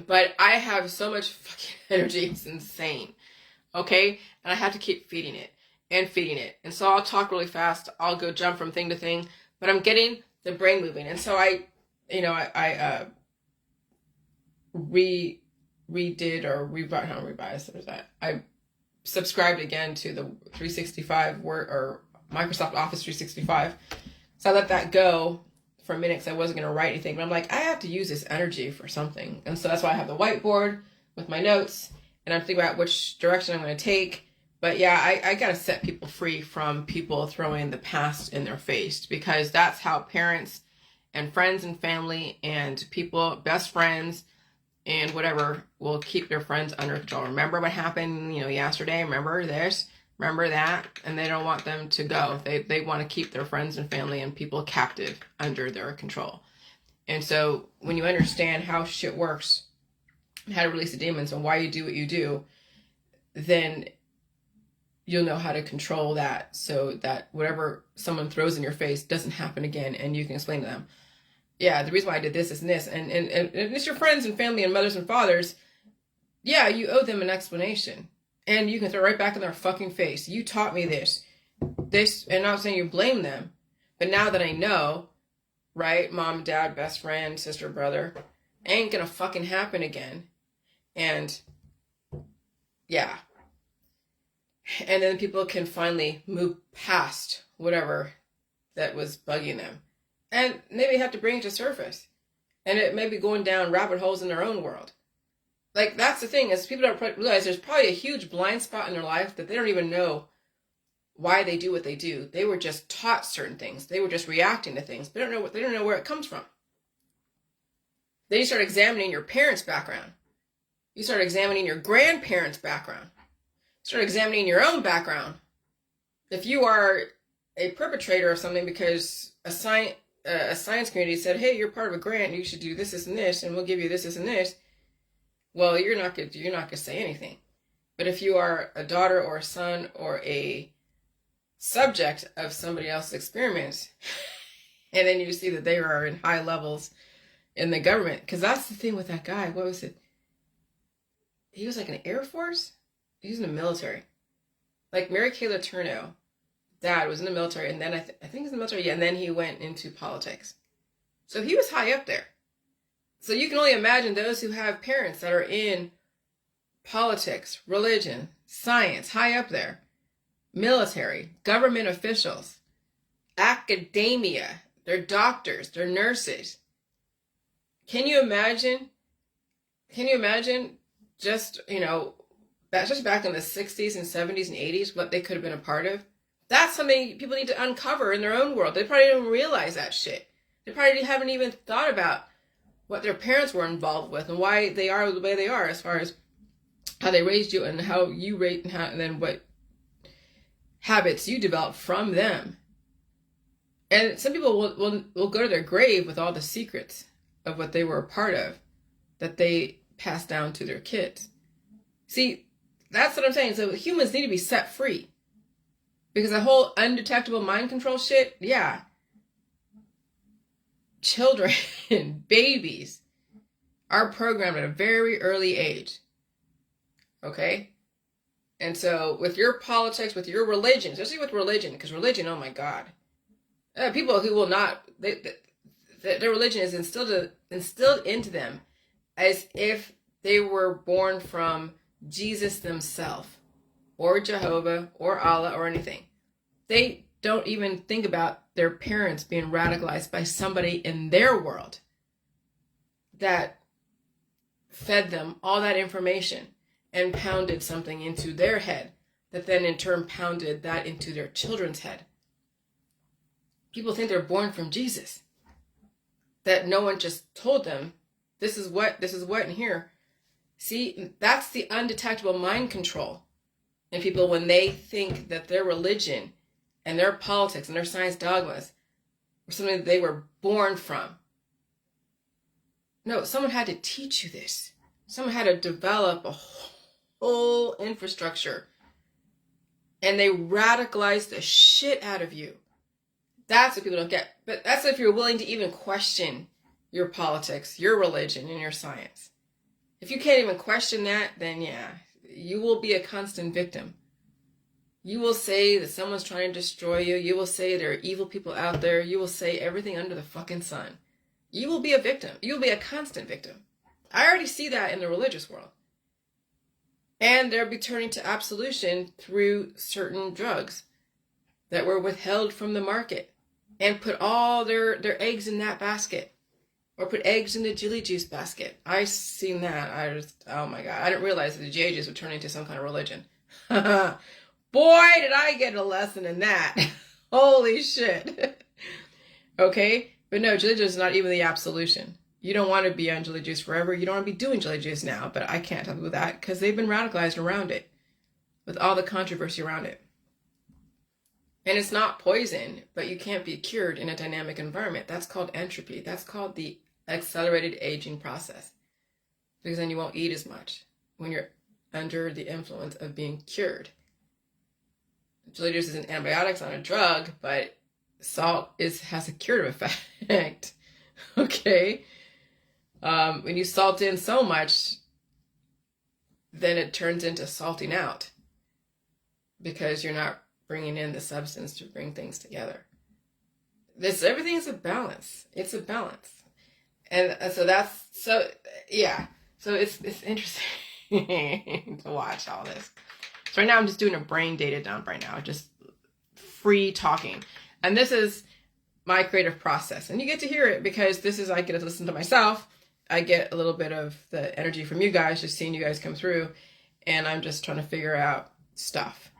But I have so much fucking energy, it's insane. Okay? And I have to keep feeding it. And so I'll talk really fast. I'll go jump from thing to thing. But I'm getting the brain moving. And so I I subscribed again to the 365 or Microsoft Office 365. So I let that go for a minute because I wasn't going to write anything. But I'm like, I have to use this energy for something. And so that's why I have the whiteboard with my notes. And I'm thinking about which direction I'm going to take. But yeah, I got to set people free from people throwing the past in their face. Because that's how parents and friends and family and people, best friends and whatever, will keep their friends under control. Remember what happened, yesterday? Remember this? Remember that? And they don't want them to go. They want to keep their friends and family and people captive under their control. And so when you understand how shit works, how to release the demons and why you do what you do, then you'll know how to control that so that whatever someone throws in your face doesn't happen again, and you can explain to them, yeah, the reason why I did this is this. And it's your friends and family and mothers and fathers. Yeah, you owe them an explanation. And you can throw it right back in their fucking face. You taught me this. And I'm not saying you blame them. But now that I know, right, mom, dad, best friend, sister, brother, ain't gonna fucking happen again. And yeah. And then people can finally move past whatever that was bugging them. And maybe have to bring it to surface. And it may be going down rabbit holes in their own world. Like, that's the thing, is people don't realize there's probably a huge blind spot in their life that they don't even know why they do what they do. They were just taught certain things. They were just reacting to things. They don't know where it comes from. Then you start examining your parents' background. You start examining your grandparents' background. You start examining your own background. If you are a perpetrator of something because a science community said, hey, you're part of a grant, you should do this, this, and this, and we'll give you this, this, and this. Well, you're not gonna say anything. But if you are a daughter or a son or a subject of somebody else's experiments, and then you see that they are in high levels in the government, because that's the thing with that guy. What was it? He was like in the Air Force? He was in the military. Like Mary Kay Letourneau, dad was in the military, and then I think he's in the military, yeah, and then he went into politics. So he was high up there. So you can only imagine those who have parents that are in politics, religion, science, high up there, military, government officials, academia, they're doctors, they're nurses. Can you imagine just, just back in the 60s and 70s and 80s, what they could have been a part of? That's something people need to uncover in their own world. They probably don't realize that shit. They probably haven't even thought about what their parents were involved with and why they are the way they are, as far as how they raised you and how you rate and then what habits you develop from them. And some people will go to their grave with all the secrets of what they were a part of that they passed down to their kids. See, that's what I'm saying. So humans need to be set free. Because the whole undetectable mind control shit, yeah. Children, babies, are programmed at a very early age. Okay? And so with your politics, with your religion, especially with religion, because religion, oh my God. People who will not, their religion is instilled into them as if they were born from Jesus themselves. or Jehovah or Allah or anything. They don't even think about their parents being radicalized by somebody in their world that fed them all that information and pounded something into their head that then in turn pounded that into their children's head. People think they're born from Jesus, that no one just told them, this is what, and here. See, that's the undetectable mind control in people when they think that their religion and their politics and their science dogmas were something that they were born from. No, someone had to teach you this. Someone had to develop a whole infrastructure. And they radicalized the shit out of you. That's what people don't get. But that's if you're willing to even question your politics, your religion, and your science. If you can't even question that, then yeah, you will be a constant victim. You will say that someone's trying to destroy you. You will say there are evil people out there. You will say everything under the fucking sun. You will be a victim. You will be a constant victim. I already see that in the religious world. And they'll be turning to absolution through certain drugs that were withheld from the market and put all their eggs in that basket. Or put eggs in the jelly juice basket. I've seen that. Oh my God. I didn't realize that the JJs would turn into some kind of religion. Boy, did I get a lesson in that. Holy shit. Okay? But no, jelly juice is not even the absolution. You don't want to be on jelly juice forever. You don't want to be doing jelly juice now. But I can't help you with that because they've been radicalized around it with all the controversy around it. And it's not poison, but you can't be cured in a dynamic environment. That's called entropy. That's called the accelerated aging process. Because then you won't eat as much when you're under the influence of being cured. Jelly juice isn't antibiotics on a drug, but salt has a curative effect. Okay? When you salt in so much, then it turns into salting out. Because you're not bringing in the substance to bring things together. Everything's a balance. It's a balance. And so So it's interesting to watch all this. So right now I'm just doing a brain data dump right now, just free talking. And this is my creative process. And you get to hear it because I get to listen to myself. I get a little bit of the energy from you guys, just seeing you guys come through. And I'm just trying to figure out stuff.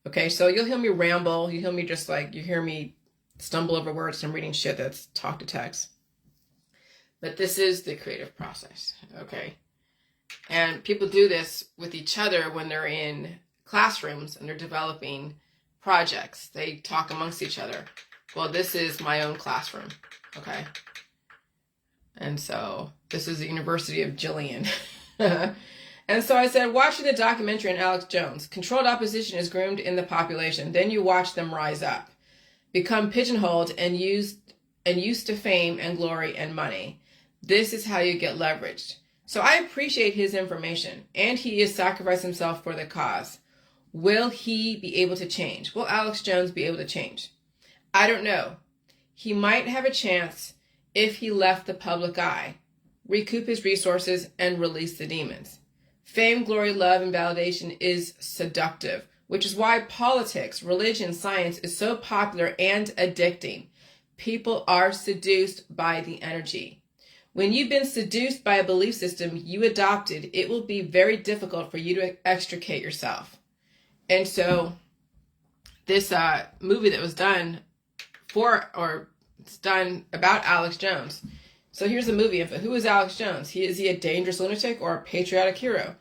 Okay, so you'll hear me ramble. You hear me stumble over words. I'm reading shit that's talk to text. But this is the creative process, okay? And people do this with each other when they're in classrooms and they're developing projects. They talk amongst each other. Well, this is my own classroom, okay? And so this is the University of Jillian. And so I said, watching the documentary on Alex Jones, controlled opposition is groomed in the population. Then you watch them rise up, become pigeonholed and used to fame and glory and money. This is how you get leveraged. So I appreciate his information, and he has sacrificed himself for the cause. Will he be able to change? Will Alex Jones be able to change? I don't know. He might have a chance if he left the public eye, recoup his resources, and release the demons. Fame, glory, love, and validation is seductive, which is why politics, religion, science is so popular and addicting. People are seduced by the energy. When you've been seduced by a belief system you adopted, it will be very difficult for you to extricate yourself. And so this movie that was done it's done about Alex Jones. So here's the movie info. Who is Alex Jones? Is he a dangerous lunatic or a patriotic hero?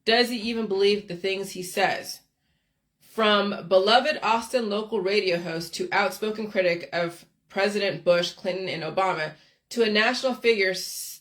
Does he even believe the things he says? From beloved Austin local radio host to outspoken critic of President Bush, Clinton, and Obama, to a national figure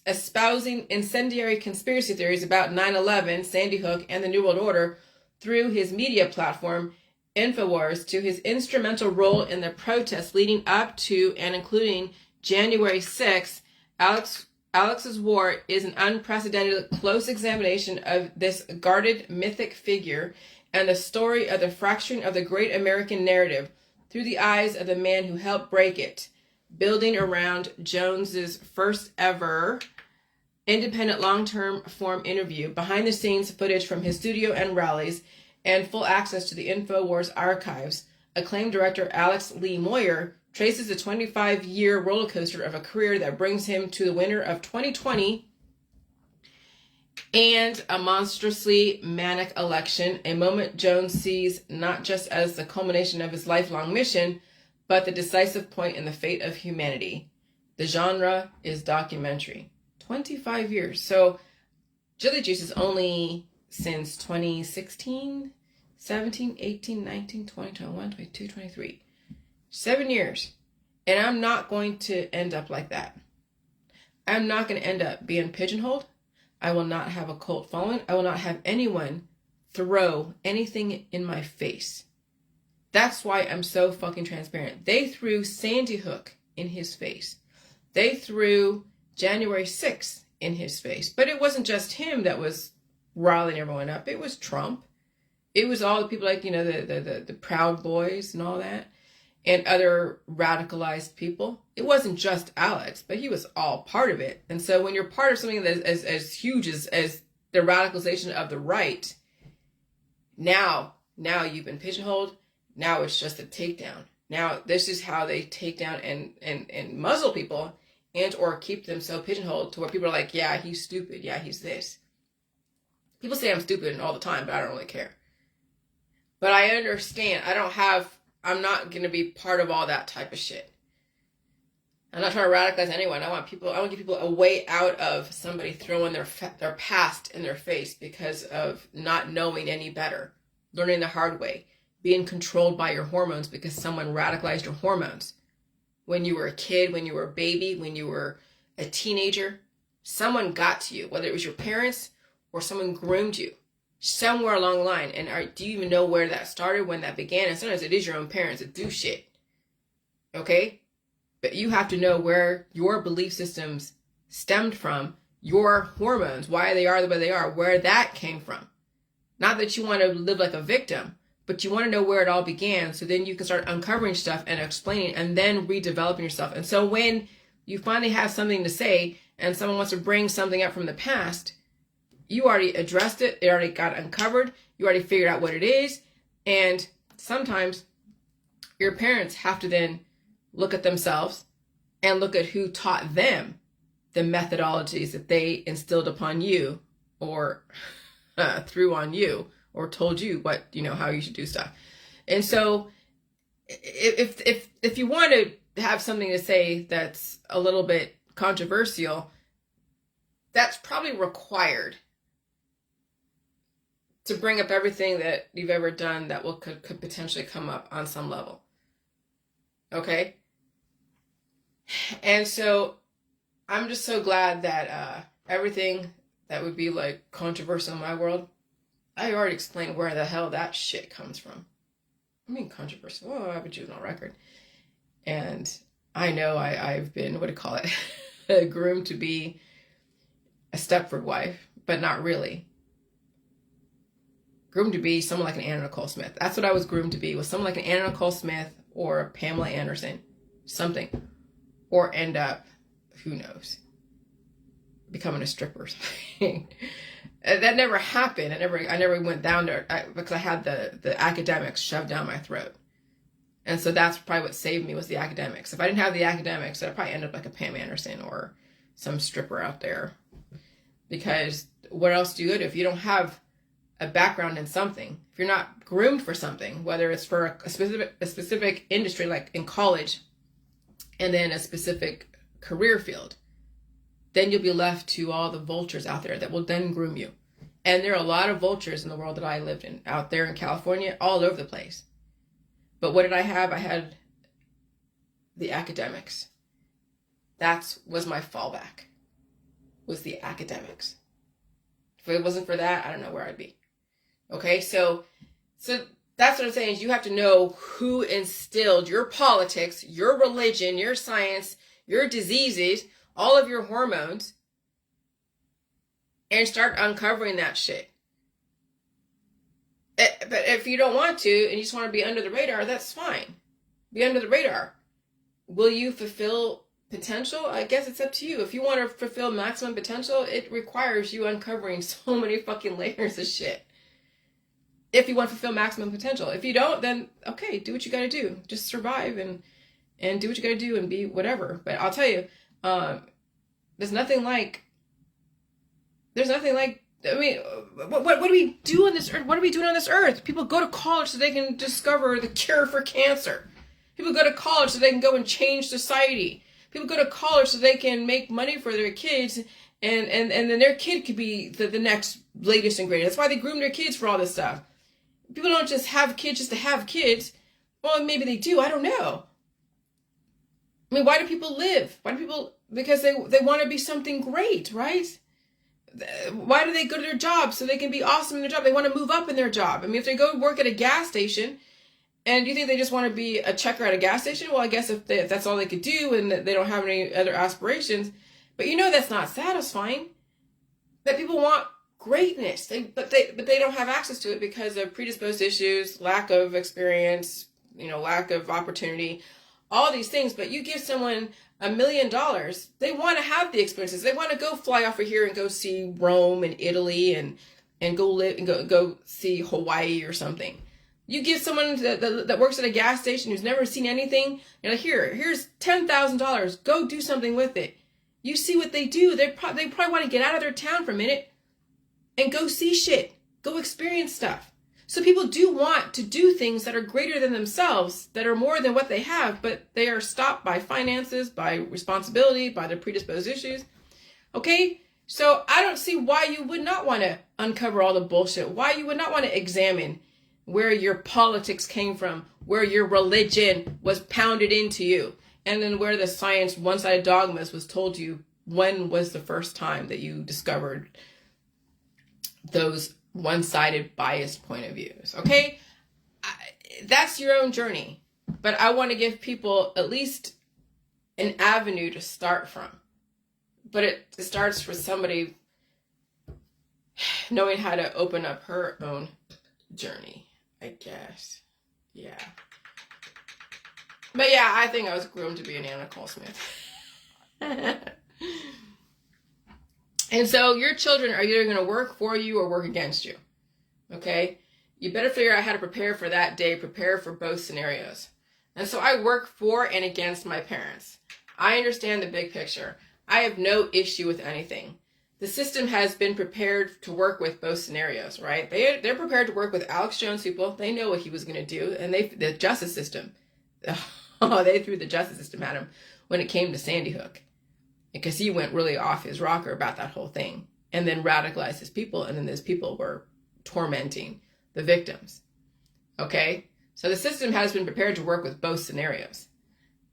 espousing incendiary conspiracy theories about 9/11, Sandy Hook, and the New World Order through his media platform, InfoWars, to his instrumental role in the protests leading up to and including January 6th, Alex's war is an unprecedented close examination of this guarded mythic figure and the story of the fracturing of the great American narrative through the eyes of the man who helped break it, building around Jones's first ever independent long-term form interview, behind the scenes footage from his studio and rallies, and full access to the InfoWars archives, acclaimed director Alex Lee Moyer traces the 25-year roller coaster of a career that brings him to the winter of 2020 and a monstrously manic election, a moment Jones sees not just as the culmination of his lifelong mission, but the decisive point in the fate of humanity. The genre is documentary. 25 years. So Jilly Juice is only since 2016, 17, 18, 19, 20, 21, 22, 23. 7 years. And I'm not going to end up like that. I'm not going to end up being pigeonholed. I will not have a cult following. I will not have anyone throw anything in my face. That's why I'm so fucking transparent. They threw Sandy Hook in his face. They threw January 6th in his face. But it wasn't just him that was riling everyone up. It was Trump. It was all the people like, the Proud Boys and all that. And other radicalized people. It wasn't just Alex, but he was all part of it. And so when you're part of something that is as huge as the radicalization of the right, now you've been pigeonholed. Now it's just a takedown. Now this is how they take down and muzzle people and or keep them so pigeonholed to where people are like, yeah, he's stupid. Yeah, he's this. People say I'm stupid all the time, but I don't really care. But I understand. I'm not going to be part of all that type of shit. I'm not trying to radicalize anyone. I want to give people a way out of somebody throwing their past in their face because of not knowing any better, learning the hard way, being controlled by your hormones because someone radicalized your hormones. When you were a kid, when you were a baby, when you were a teenager, someone got to you, whether it was your parents or someone groomed you. Somewhere along the line, and do you even know where that started, when that began? And sometimes it is your own parents that do shit, okay? But you have to know where your belief systems stemmed from, your hormones, why they are the way they are, where that came from. Not that you want to live like a victim, but you want to know where it all began, so then you can start uncovering stuff and explaining, and then redeveloping yourself. And so when you finally have something to say, and someone wants to bring something up from the past, you already addressed it. It already got uncovered. You already figured out what it is. And sometimes your parents have to then look at themselves and look at who taught them the methodologies that they instilled upon you or threw on you or told you what, how you should do stuff. And so if you want to have something to say that's a little bit controversial, that's probably required to bring up everything that you've ever done that could potentially come up on some level. Okay? And so I'm just so glad that everything that would be like controversial in my world, I already explained where the hell that shit comes from. I mean, controversial. Oh, I have a juvenile record. And I know I've been, groomed to be a Stepford wife, but not really. Groomed to be someone like an Anna Nicole Smith. That's what I was groomed to be, was someone like an Anna Nicole Smith or a Pamela Anderson, something. Or end up, who knows, becoming a stripper or something. That never happened. I never went down there because I had the academics shoved down my throat. And so that's probably what saved me, was the academics. If I didn't have the academics, I'd probably end up like a Pam Anderson or some stripper out there. Because what else do you do if you don't have a background in something? If you're not groomed for something, whether it's for a specific industry, like in college, and then a specific career field, then you'll be left to all the vultures out there that will then groom you. And there are a lot of vultures in the world that I lived in, out there in California, all over the place. But what did I have? I had the academics. That was my fallback, was the academics. If it wasn't for that, I don't know where I'd be. Okay, so that's what I'm saying, is you have to know who instilled your politics, your religion, your science, your diseases, all of your hormones, and start uncovering that shit. But if you don't want to, and you just want to be under the radar, that's fine. Be under the radar. Will you fulfill potential? I guess it's up to you. If you want to fulfill maximum potential, it requires you uncovering so many fucking layers of shit. if you want to fulfill maximum potential. If you don't, then okay, do what you got to do. Just survive and do what you got to do and be whatever. But I'll tell you, there's nothing like. I mean, what do we do on this earth? What are we doing on this earth? People go to college so they can discover the cure for cancer. People go to college so they can go and change society. People go to college so they can make money for their kids, and then their kid could be the next latest and greatest. That's why they groom their kids for all this stuff. People don't just have kids just to have kids. Well, maybe they do. I don't know. I mean, why do people live? Because they want to be something great, right? Why do they go to their job? So they can be awesome in their job. They want to move up in their job. I mean, if they go work at a gas station, and you think they just want to be a checker at a gas station? Well, I guess if that's all they could do and they don't have any other aspirations. But that's not satisfying. That people want greatness, but they don't have access to it because of predisposed issues, lack of experience, lack of opportunity, all these things. But you give someone $1 million, they want to have the experiences. They want to go fly off of here and go see Rome and Italy and go live and go see Hawaii or something. You give someone that works at a gas station who's never seen anything, you're like, here's $10,000. Go do something with it. You see what they do. They probably want to get out of their town for a minute and go see shit. Go experience stuff. So people do want to do things that are greater than themselves, that are more than what they have, but they are stopped by finances, by responsibility, by their predisposed issues. Okay? So I don't see why you would not want to uncover all the bullshit, why you would not want to examine where your politics came from, where your religion was pounded into you, and then where the science one-sided dogmas was told to you. When was the first time that you discovered those one-sided biased point of views? Okay, that's your own journey, but I want to give people at least an avenue to start from. But it starts with somebody knowing how to open up her own journey, I guess. Yeah. But yeah, I think I was groomed to be an Anna Nicole Smith. And so your children are either going to work for you or work against you. Okay? You better figure out how to prepare for that day, prepare for both scenarios. And so I work for and against my parents. I understand the big picture. I have no issue with anything. The system has been prepared to work with both scenarios, right? They're prepared to work with Alex Jones people. They know what he was going to do. And the justice system, they threw the justice system at him when it came to Sandy Hook. Because he went really off his rocker about that whole thing. And then radicalized his people. And then those people were tormenting the victims. Okay? So the system has been prepared to work with both scenarios.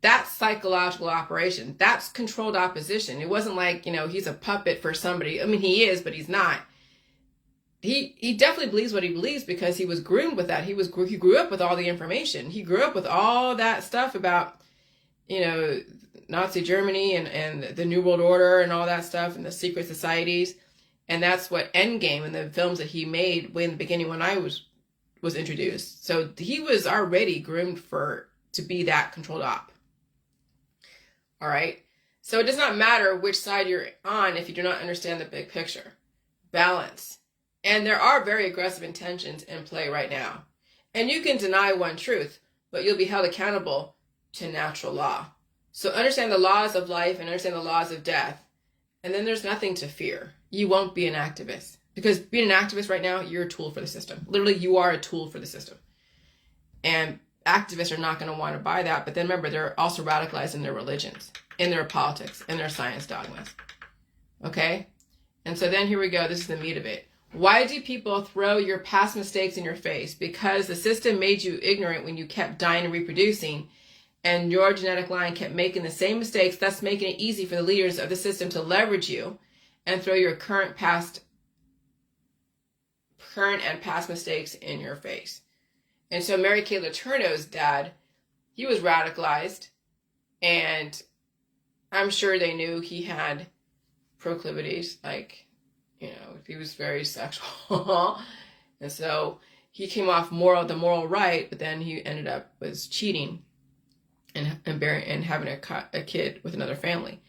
That's psychological operation. That's controlled opposition. It wasn't like, he's a puppet for somebody. I mean, he is, but he's not. He definitely believes what he believes because he was groomed with that. He grew up with all the information. He grew up with all that stuff about, Nazi Germany and the New World Order and all that stuff and the secret societies. And that's what Endgame and the films that he made in the beginning when I was introduced. So he was already groomed to be that controlled op. All right. So it does not matter which side you're on if you do not understand the big picture. Balance. And there are very aggressive intentions in play right now. And you can deny one truth, but you'll be held accountable to natural law. So understand the laws of life and understand the laws of death. And then there's nothing to fear. You won't be an activist. Because being an activist right now, you're a tool for the system. Literally, you are a tool for the system. And activists are not going to want to buy that. But then remember, they're also radicalized in their religions, in their politics, in their science dogmas. Okay? And so then here we go. This is the meat of it. Why do people throw your past mistakes in your face? Because the system made you ignorant when you kept dying and reproducing, and your genetic line kept making the same mistakes, thus making it easy for the leaders of the system to leverage you and throw your current and past mistakes in your face. And so Mary Kay Letourneau's dad, he was radicalized, and I'm sure they knew he had proclivities, he was very sexual. And so he came off the moral right, but then he ended up was cheating and having a kid with another family.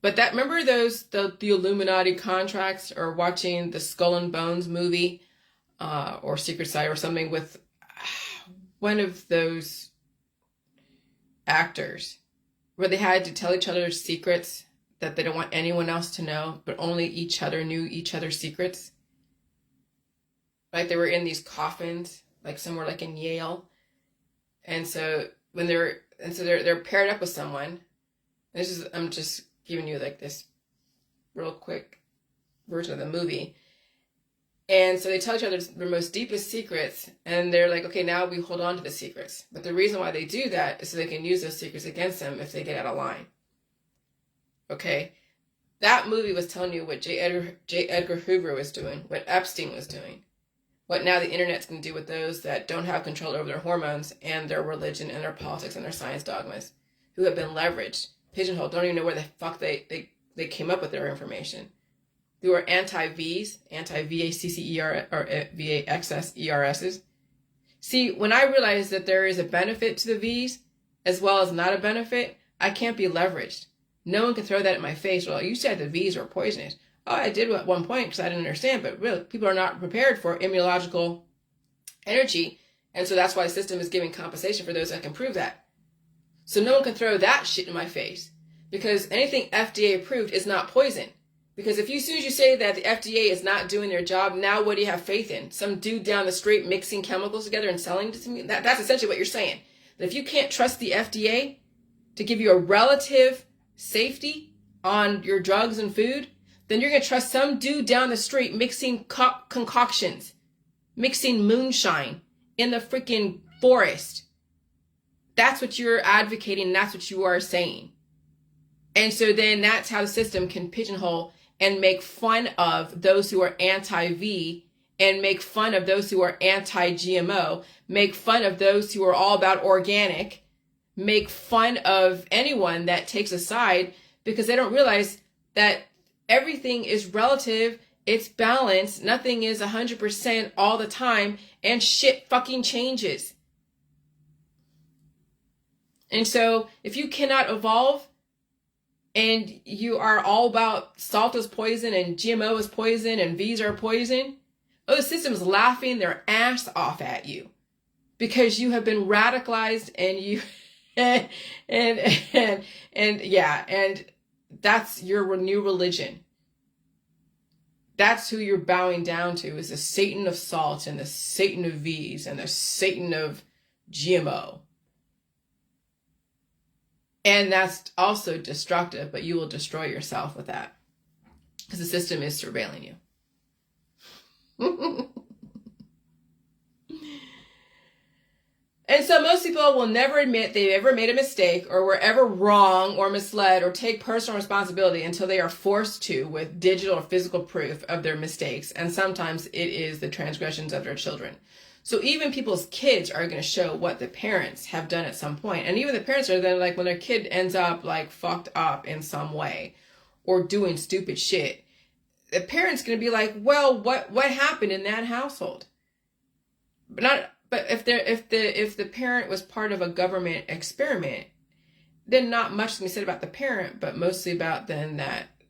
But remember the Illuminati contracts, or watching the Skull and Bones movie or Secret Side or something with one of those actors where they had to tell each other secrets that they don't want anyone else to know, but only each other knew each other's secrets. Like they were in these coffins, like somewhere like in Yale. And so when they're paired up with someone. I'm just giving you like this real quick version of the movie. And so they tell each other their most deepest secrets, and they're like, okay, now we hold on to the secrets. But the reason why they do that is so they can use those secrets against them if they get out of line. Okay? That movie was telling you what J. Edgar Hoover was doing, what Epstein was doing, what now the internet's going to do with those that don't have control over their hormones and their religion and their politics and their science dogmas, who have been leveraged, pigeonholed, don't even know where the fuck they came up with their information. Who are anti-Vs, anti-VACCER or VAXSERSs. See, when I realize that there is a benefit to the Vs, as well as not a benefit, I can't be leveraged. No one can throw that at my face. Well, you said the Vs were poisonous. Oh, I did at one point because I didn't understand, but really, people are not prepared for immunological energy, and so that's why the system is giving compensation for those that can prove that. So no one can throw that shit in my face, because anything FDA approved is not poison. Because as soon as you say that the FDA is not doing their job, now what do you have faith in? Some dude down the street mixing chemicals together and selling it to me? That's essentially what you're saying. That if you can't trust the FDA to give you a relative safety on your drugs and food, then you're going to trust some dude down the street mixing concoctions, mixing moonshine in the freaking forest. That's what you're advocating, and that's what you are saying. And so then that's how the system can pigeonhole and make fun of those who are anti-V, and make fun of those who are anti-GMO, make fun of those who are all about organic, make fun of anyone that takes a side, because they don't realize that everything is relative, it's balanced, nothing is 100% all the time, and shit fucking changes. And so if you cannot evolve, and you are all about salt is poison and GMO is poison and V's are poison, oh, the system's laughing their ass off at you because you have been radicalized, and you and that's your new religion. That's who you're bowing down to, is the Satan of salt and the Satan of V's and the Satan of GMO. And that's also destructive, but you will destroy yourself with that, because the system is surveilling you. And so most people will never admit they've ever made a mistake or were ever wrong or misled or take personal responsibility until they are forced to with digital or physical proof of their mistakes. And sometimes it is the transgressions of their children. So even people's kids are going to show what the parents have done at some point. And even the parents are then like, when their kid ends up like fucked up in some way or doing stupid shit, the parent's going to be like, well, what happened in that household? But if the parent was part of a government experiment, then not much can be said about the parent, but mostly about then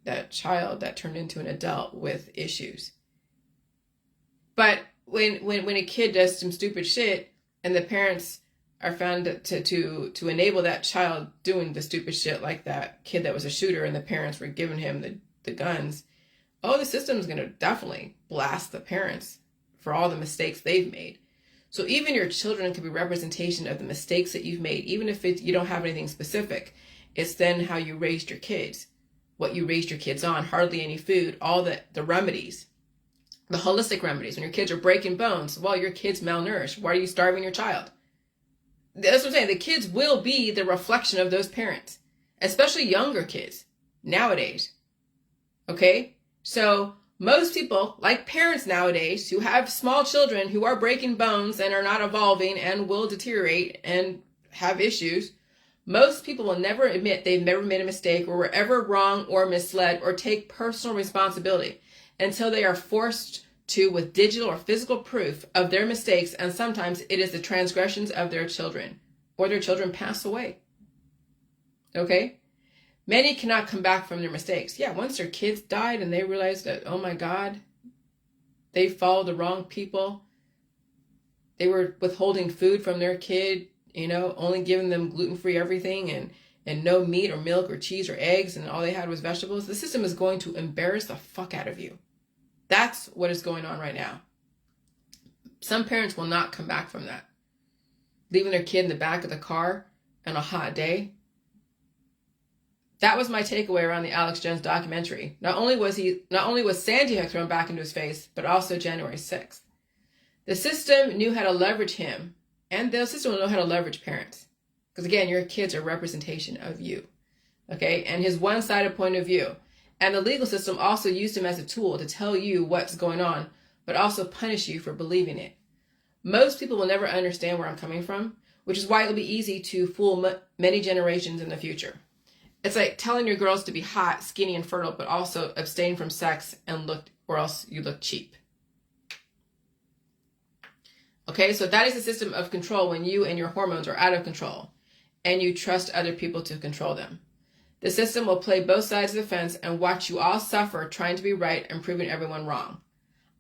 that child that turned into an adult with issues. But when a kid does some stupid shit and the parents are found to enable that child doing the stupid shit, like that kid that was a shooter and the parents were giving him the guns, the system's going to definitely blast the parents for all the mistakes they've made. So even your children can be representation of the mistakes that you've made, even if you don't have anything specific. It's then how you raised your kids, what you raised your kids on, hardly any food, all the remedies. The holistic remedies. When your kids are breaking bones, well, your kid's malnourished. Why are you starving your child? That's what I'm saying. The kids will be the reflection of those parents, especially younger kids nowadays. Okay? So most people, like parents nowadays, who have small children who are breaking bones and are not evolving and will deteriorate and have issues, most people will never admit they've never made a mistake or were ever wrong or misled or take personal responsibility until they are forced to with digital or physical proof of their mistakes, and sometimes it is the transgressions of their children, or their children pass away. Okay? Many cannot come back from their mistakes. Yeah, once their kids died and they realized that, oh my God, they followed the wrong people. They were withholding food from their kid, only giving them gluten-free everything and no meat or milk or cheese or eggs, and all they had was vegetables. The system is going to embarrass the fuck out of you. That's what is going on right now. Some parents will not come back from that. Leaving their kid in the back of the car on a hot day. That was my takeaway around the Alex Jones documentary. Not only was Sandy Hook thrown back into his face, but also January 6th. The system knew how to leverage him, and the system will know how to leverage parents. Because again, your kids are a representation of you. Okay? And his one-sided point of view. And the legal system also used him as a tool to tell you what's going on, but also punish you for believing it. Most people will never understand where I'm coming from, which is why it'll be easy to fool many generations in the future. It's like telling your girls to be hot, skinny, and fertile, but also abstain from sex or else you look cheap. Okay, so that is the system of control when you and your hormones are out of control and you trust other people to control them. The system will play both sides of the fence and watch you all suffer trying to be right and proving everyone wrong.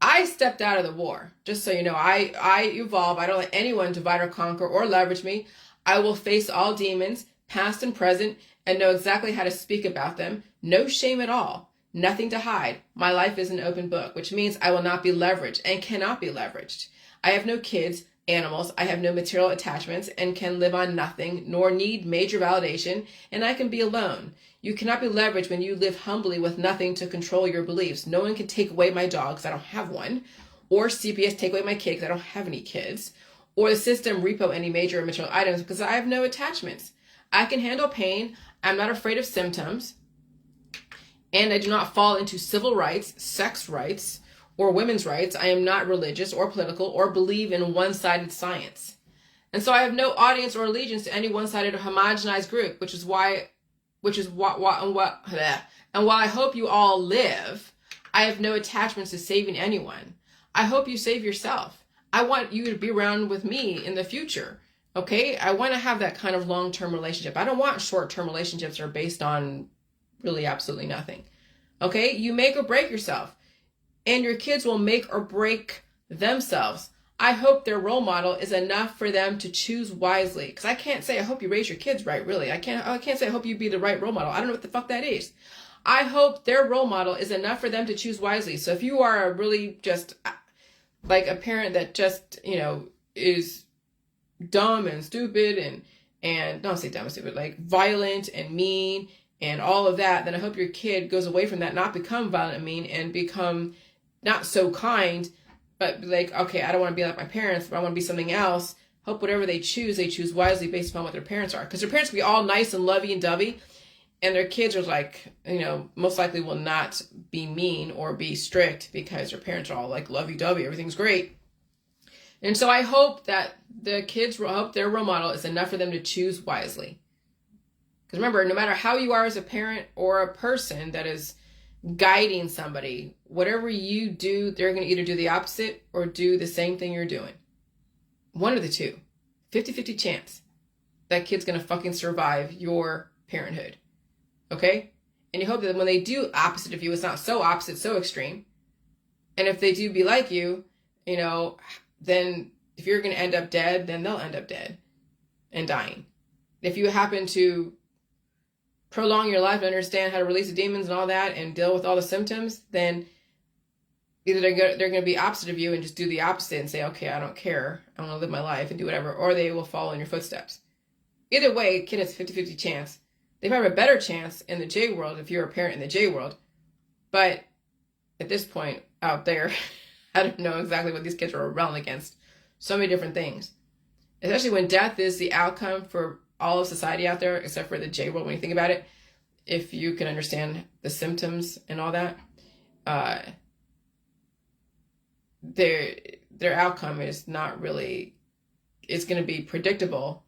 I stepped out of the war. Just so you know, I evolve. I don't let anyone divide or conquer or leverage me. I will face all demons, past and present, and know exactly how to speak about them. No shame at all. Nothing to hide. My life is an open book, which means I will not be leveraged and cannot be leveraged. I have no kids, animals. I have no material attachments and can live on nothing, nor need major validation, and I can be alone. You cannot be leveraged when you live humbly with nothing to control your beliefs. No one can take away my dog because I don't have one, or CPS take away my kid because I don't have any kids, or the system repo any major material items because I have no attachments. I can handle pain. I'm not afraid of symptoms, and I do not fall into civil rights, sex rights, or women's rights. I am not religious or political or believe in one-sided science. And so I have no audience or allegiance to any one-sided or homogenized group, and while I hope you all live, I have no attachments to saving anyone. I hope you save yourself. I want you to be around with me in the future. Okay? I want to have that kind of long-term relationship. I don't want short-term relationships that are based on really absolutely nothing. Okay? You make or break yourself. And your kids will make or break themselves. I hope their role model is enough for them to choose wisely. Because I can't say I hope you raise your kids right, really. I can't say I hope you be the right role model. I don't know what the fuck that is. I hope their role model is enough for them to choose wisely. So if you are really just like a parent that just, is dumb and stupid and don't say dumb and stupid, like violent and mean and all of that, then I hope your kid goes away from that, not become violent and mean and become not so kind, but like, okay, I don't want to be like my parents, but I want to be something else. Hope whatever they choose wisely based upon what their parents are. Because their parents can be all nice and lovey and dovey, and their kids are like, most likely will not be mean or be strict because their parents are all like lovey-dovey, everything's great. And so I hope that the kids hope their role model is enough for them to choose wisely. Because remember, no matter how you are as a parent or a person that is guiding somebody, whatever you do, they're going to either do the opposite or do the same thing you're doing. One of the two. 50-50 chance that kid's going to fucking survive your parenthood. Okay? And you hope that when they do opposite of you, it's not so opposite, so extreme. And if they do be like you, then if you're going to end up dead, then they'll end up dead and dying. If you happen to prolong your life and understand how to release the demons and all that and deal with all the symptoms, then either they're going to be opposite of you and just do the opposite and say, okay, I don't care. I want to live my life and do whatever. Or they will follow in your footsteps. Either way, kid has a 50-50 chance. They might have a better chance in the J world if you're a parent in the J world. But at this point out there, I don't know exactly what these kids are rebelling against. So many different things. Especially when death is the outcome for all of society out there, except for the J world when you think about it. If you can understand the symptoms and all that, their outcome is not really, it's going to be predictable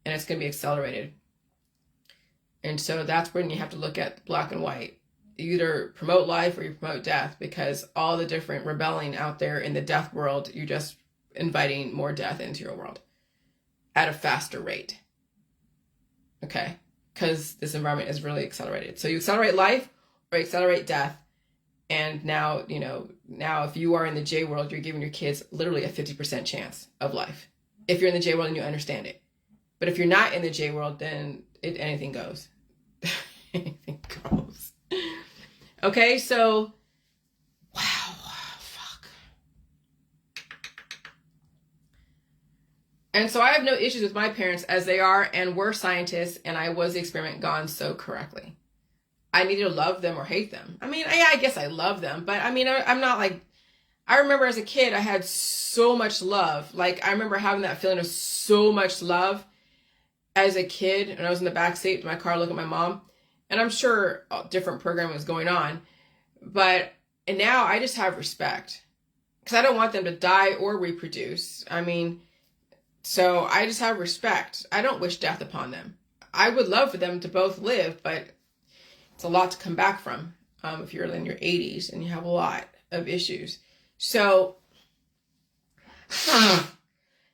and it's going to be accelerated. And so that's when you have to look at black and white. You either promote life or you promote death, because all the different rebelling out there in the death world, you're just inviting more death into your world at a faster rate. Okay? Because this environment is really accelerated. So you accelerate life or you accelerate death. And now, Now, if you are in the J world, you're giving your kids literally a 50% chance of life. If you're in the J world and you understand it. But if you're not in the J world, then anything goes. Anything goes. Okay, so, wow, fuck. And so I have no issues with my parents as they are and were scientists, and I was the experiment gone so correctly. I neither to love them or hate them. I mean, yeah, I guess I love them, but I mean, I'm not like, I remember as a kid, I had so much love. Like, I remember having that feeling of so much love as a kid, and I was in the backseat of my car looking at my mom, and I'm sure a different programming was going on, and now I just have respect, because I don't want them to die or reproduce. I mean, so I just have respect. I don't wish death upon them. I would love for them to both live, but it's a lot to come back from if you're in your 80s and you have a lot of issues. So,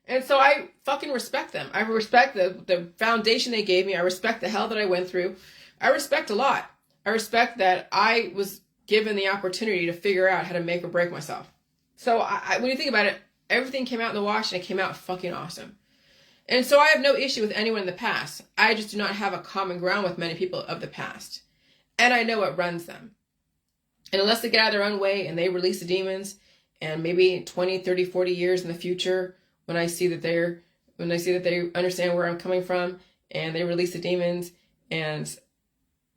and so I fucking respect them. I respect the foundation they gave me. I respect the hell that I went through. I respect a lot. I respect that I was given the opportunity to figure out how to make or break myself. So when you think about it, everything came out in the wash and it came out fucking awesome. And so I have no issue with anyone in the past. I just do not have a common ground with many people of the past. And I know what runs them. And unless they get out of their own way and they release the demons, and maybe 20, 30, 40 years in the future, when I see that they understand where I'm coming from and they release the demons and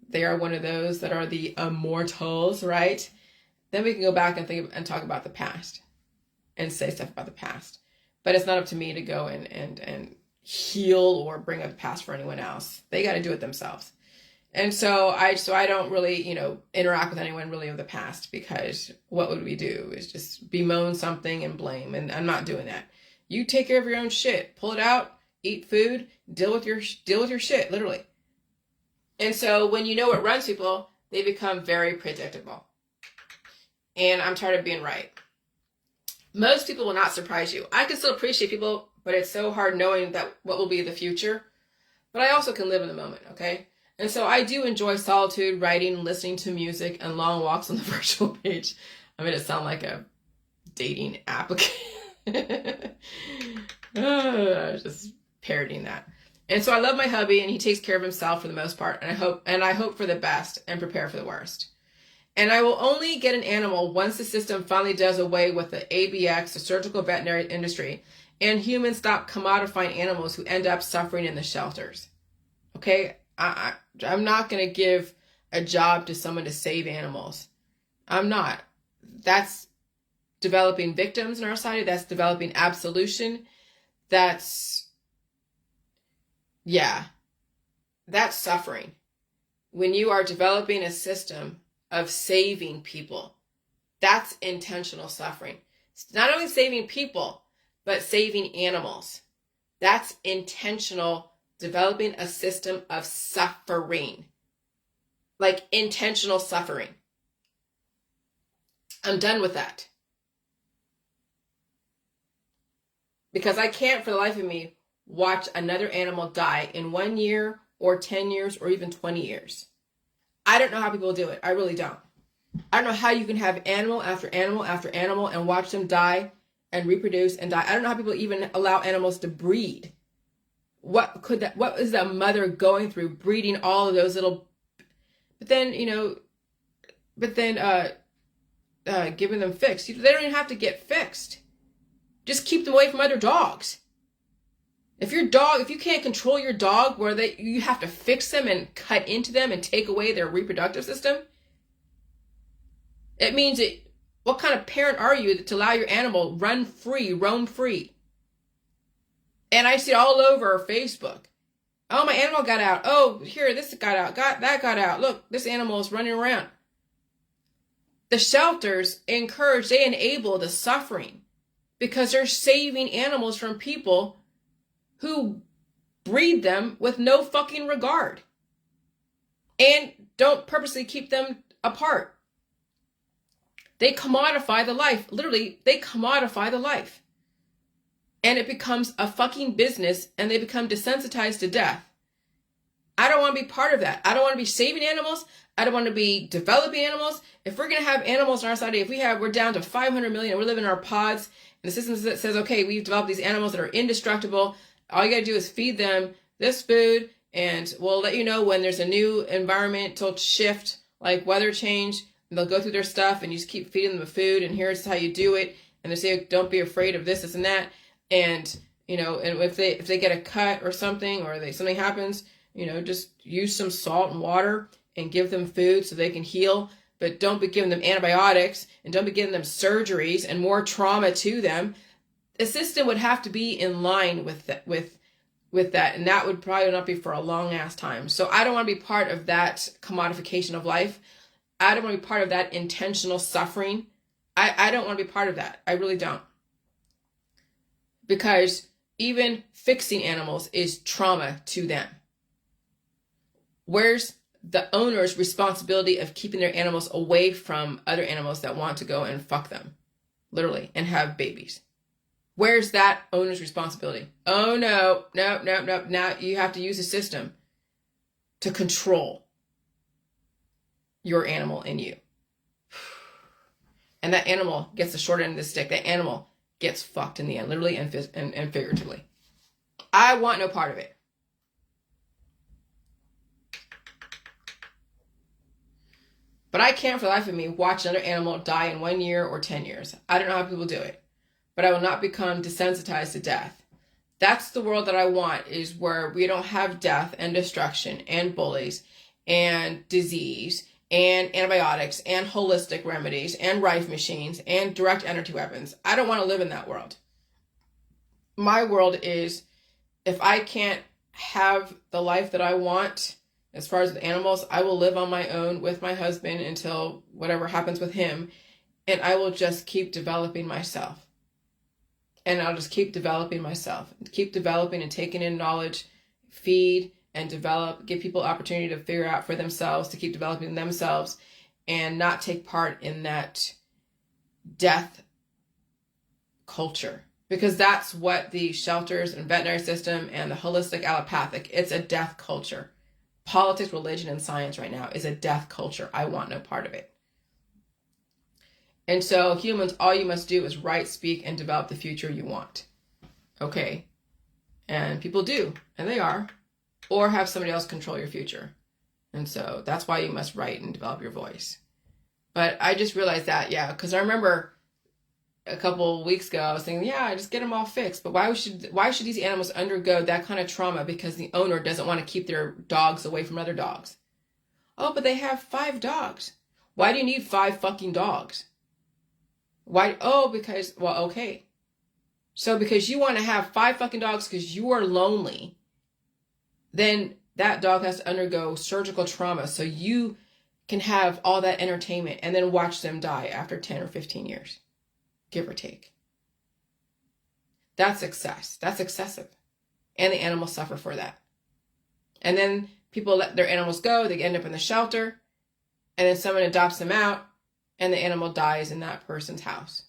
they are one of those that are the immortals, right? Then we can go back and think and talk about the past and say stuff about the past. But it's not up to me to go and heal or bring up the past for anyone else. They got to do it themselves. And so I don't really, interact with anyone really of the past, because what would we do is just bemoan something and blame. And I'm not doing that. You take care of your own shit, pull it out, eat food, deal with your shit, literally. And so when you know what runs people, they become very predictable. And I'm tired of being right. Most people will not surprise you. I can still appreciate people, but it's so hard knowing that what will be the future. But I also can live in the moment, okay? And so I do enjoy solitude, writing, listening to music, and long walks on the virtual page. I made it sound like a dating application. I was just parodying that. And so I love my hubby, and he takes care of himself for the most part. And I hope for the best and prepare for the worst. And I will only get an animal once the system finally does away with the ABX, the surgical veterinary industry, and humans stop commodifying animals who end up suffering in the shelters. Okay? I'm not going to give a job to someone to save animals. I'm not. That's developing victims in our society. That's developing absolution. That's suffering. When you are developing a system of saving people, that's intentional suffering. It's not only saving people, but saving animals. That's intentional, developing a system of suffering. Like intentional suffering. I'm done with that. Because I can't for the life of me watch another animal die in 1 year or 10 years or even 20 years. I don't know how people do it. I really don't. I don't know how you can have animal after animal after animal and watch them die and reproduce and die. I don't know how people even allow animals to breed. What is that mother going through, breeding all of those little, giving them fixed. They don't even have to get fixed. Just keep them away from other dogs. If you can't control your dog where you have to fix them and cut into them and take away their reproductive system, it means what kind of parent are you to allow your animal run free, roam free? And I see it all over Facebook. Oh, my animal got out. Oh, here, this got out. That got out. Look, this animal is running around. The shelters they enable the suffering because they're saving animals from people who breed them with no fucking regard and don't purposely keep them apart. They commodify the life. Literally, they commodify the life. And it becomes a fucking business, and they become desensitized to death. I don't want to be part of that. I don't want to be saving animals. I don't want to be developing animals. If we're going to have animals in our society, we're down to 500 million, we're living in our pods, and the system says, okay, we've developed these animals that are indestructible. All you got to do is feed them this food, and we'll let you know when there's a new environmental shift, like weather change, and they'll go through their stuff, and you just keep feeding them the food, and here's how you do it. And they say, don't be afraid of this, and that. And, and if they get a cut or something, or something happens, just use some salt and water and give them food so they can heal. But don't be giving them antibiotics, and don't be giving them surgeries and more trauma to them. The system would have to be in line with that, and that would probably not be for a long ass time. So I don't want to be part of that commodification of life. I don't want to be part of that intentional suffering. I don't want to be part of that. I really don't. Because even fixing animals is trauma to them. Where's the owner's responsibility of keeping their animals away from other animals that want to go and fuck them, literally, and have babies? Where's that owner's responsibility? Oh, no. Now you have to use a system to control your animal and you. And that animal gets the short end of the stick. That animal gets fucked in the end, literally and figuratively. I want no part of it. But I can't for the life of me watch another animal die in 1 year or 10 years. I don't know how people do it. But I will not become desensitized to death. That's the world that I want, is where we don't have death and destruction and bullies and disease and antibiotics and holistic remedies and rife machines and direct energy weapons. I don't want to live in that world. My world is, if I can't have the life that I want, as far as the animals, I will live on my own with my husband until whatever happens with him, and I will just keep developing myself. And I'll just keep developing myself, keep developing and taking in knowledge, feed and develop, give people opportunity to figure out for themselves, to keep developing themselves, and not take part in that death culture. Because that's what the shelters and veterinary system and the holistic allopathic, it's a death culture. Politics, religion, and science right now is a death culture. I want no part of it. And so humans, all you must do is write, speak, and develop the future you want. Okay. And people do, and they are. Or have somebody else control your future. And so that's why you must write and develop your voice. But I just realized that, because I remember a couple of weeks ago, I was thinking, just get them all fixed. But why should these animals undergo that kind of trauma because the owner doesn't want to keep their dogs away from other dogs? Oh, but they have 5 dogs. Why do you need 5 fucking dogs? Why? Oh, because, okay. So because you want to have 5 fucking dogs because you are lonely, then that dog has to undergo surgical trauma so you can have all that entertainment and then watch them die after 10 or 15 years. Give or take. That's excess. That's excessive. And the animals suffer for that. And then people let their animals go. They end up in the shelter. And then someone adopts them out. And the animal dies in that person's house.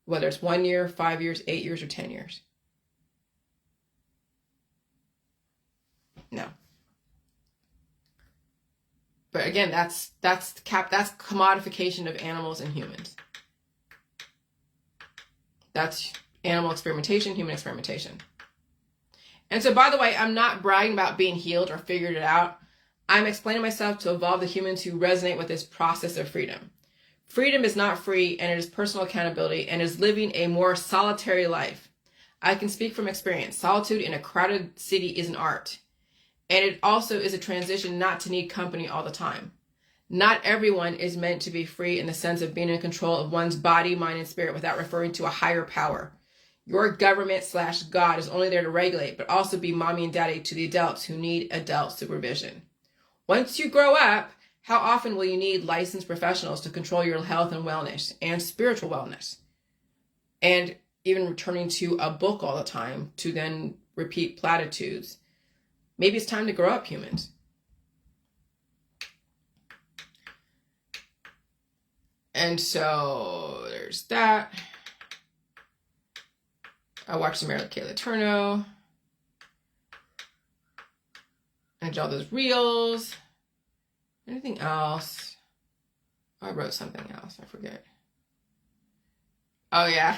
Whether it's 1 year, 5 years, 8 years, or 10 years. No. But again, that's commodification of animals and humans. That's animal experimentation, human experimentation. And so, by the way, I'm not bragging about being healed or figured it out. I'm explaining myself to evolve the humans who resonate with this process of freedom. Freedom is not free, and it is personal accountability, and is living a more solitary life. I can speak from experience. Solitude in a crowded city is an art. And it also is a transition not to need company all the time. Not everyone is meant to be free in the sense of being in control of one's body, mind, and spirit without referring to a higher power. Your government/God is only there to regulate, but also be mommy and daddy to the adults who need adult supervision. Once you grow up, how often will you need licensed professionals to control your health and wellness and spiritual wellness? And even returning to a book all the time to then repeat platitudes. Maybe it's time to grow up, humans. And so there's that. I watched some Mary Kay Letourneau. I did all those reels. Anything else? I wrote something else. I forget. Oh, yeah.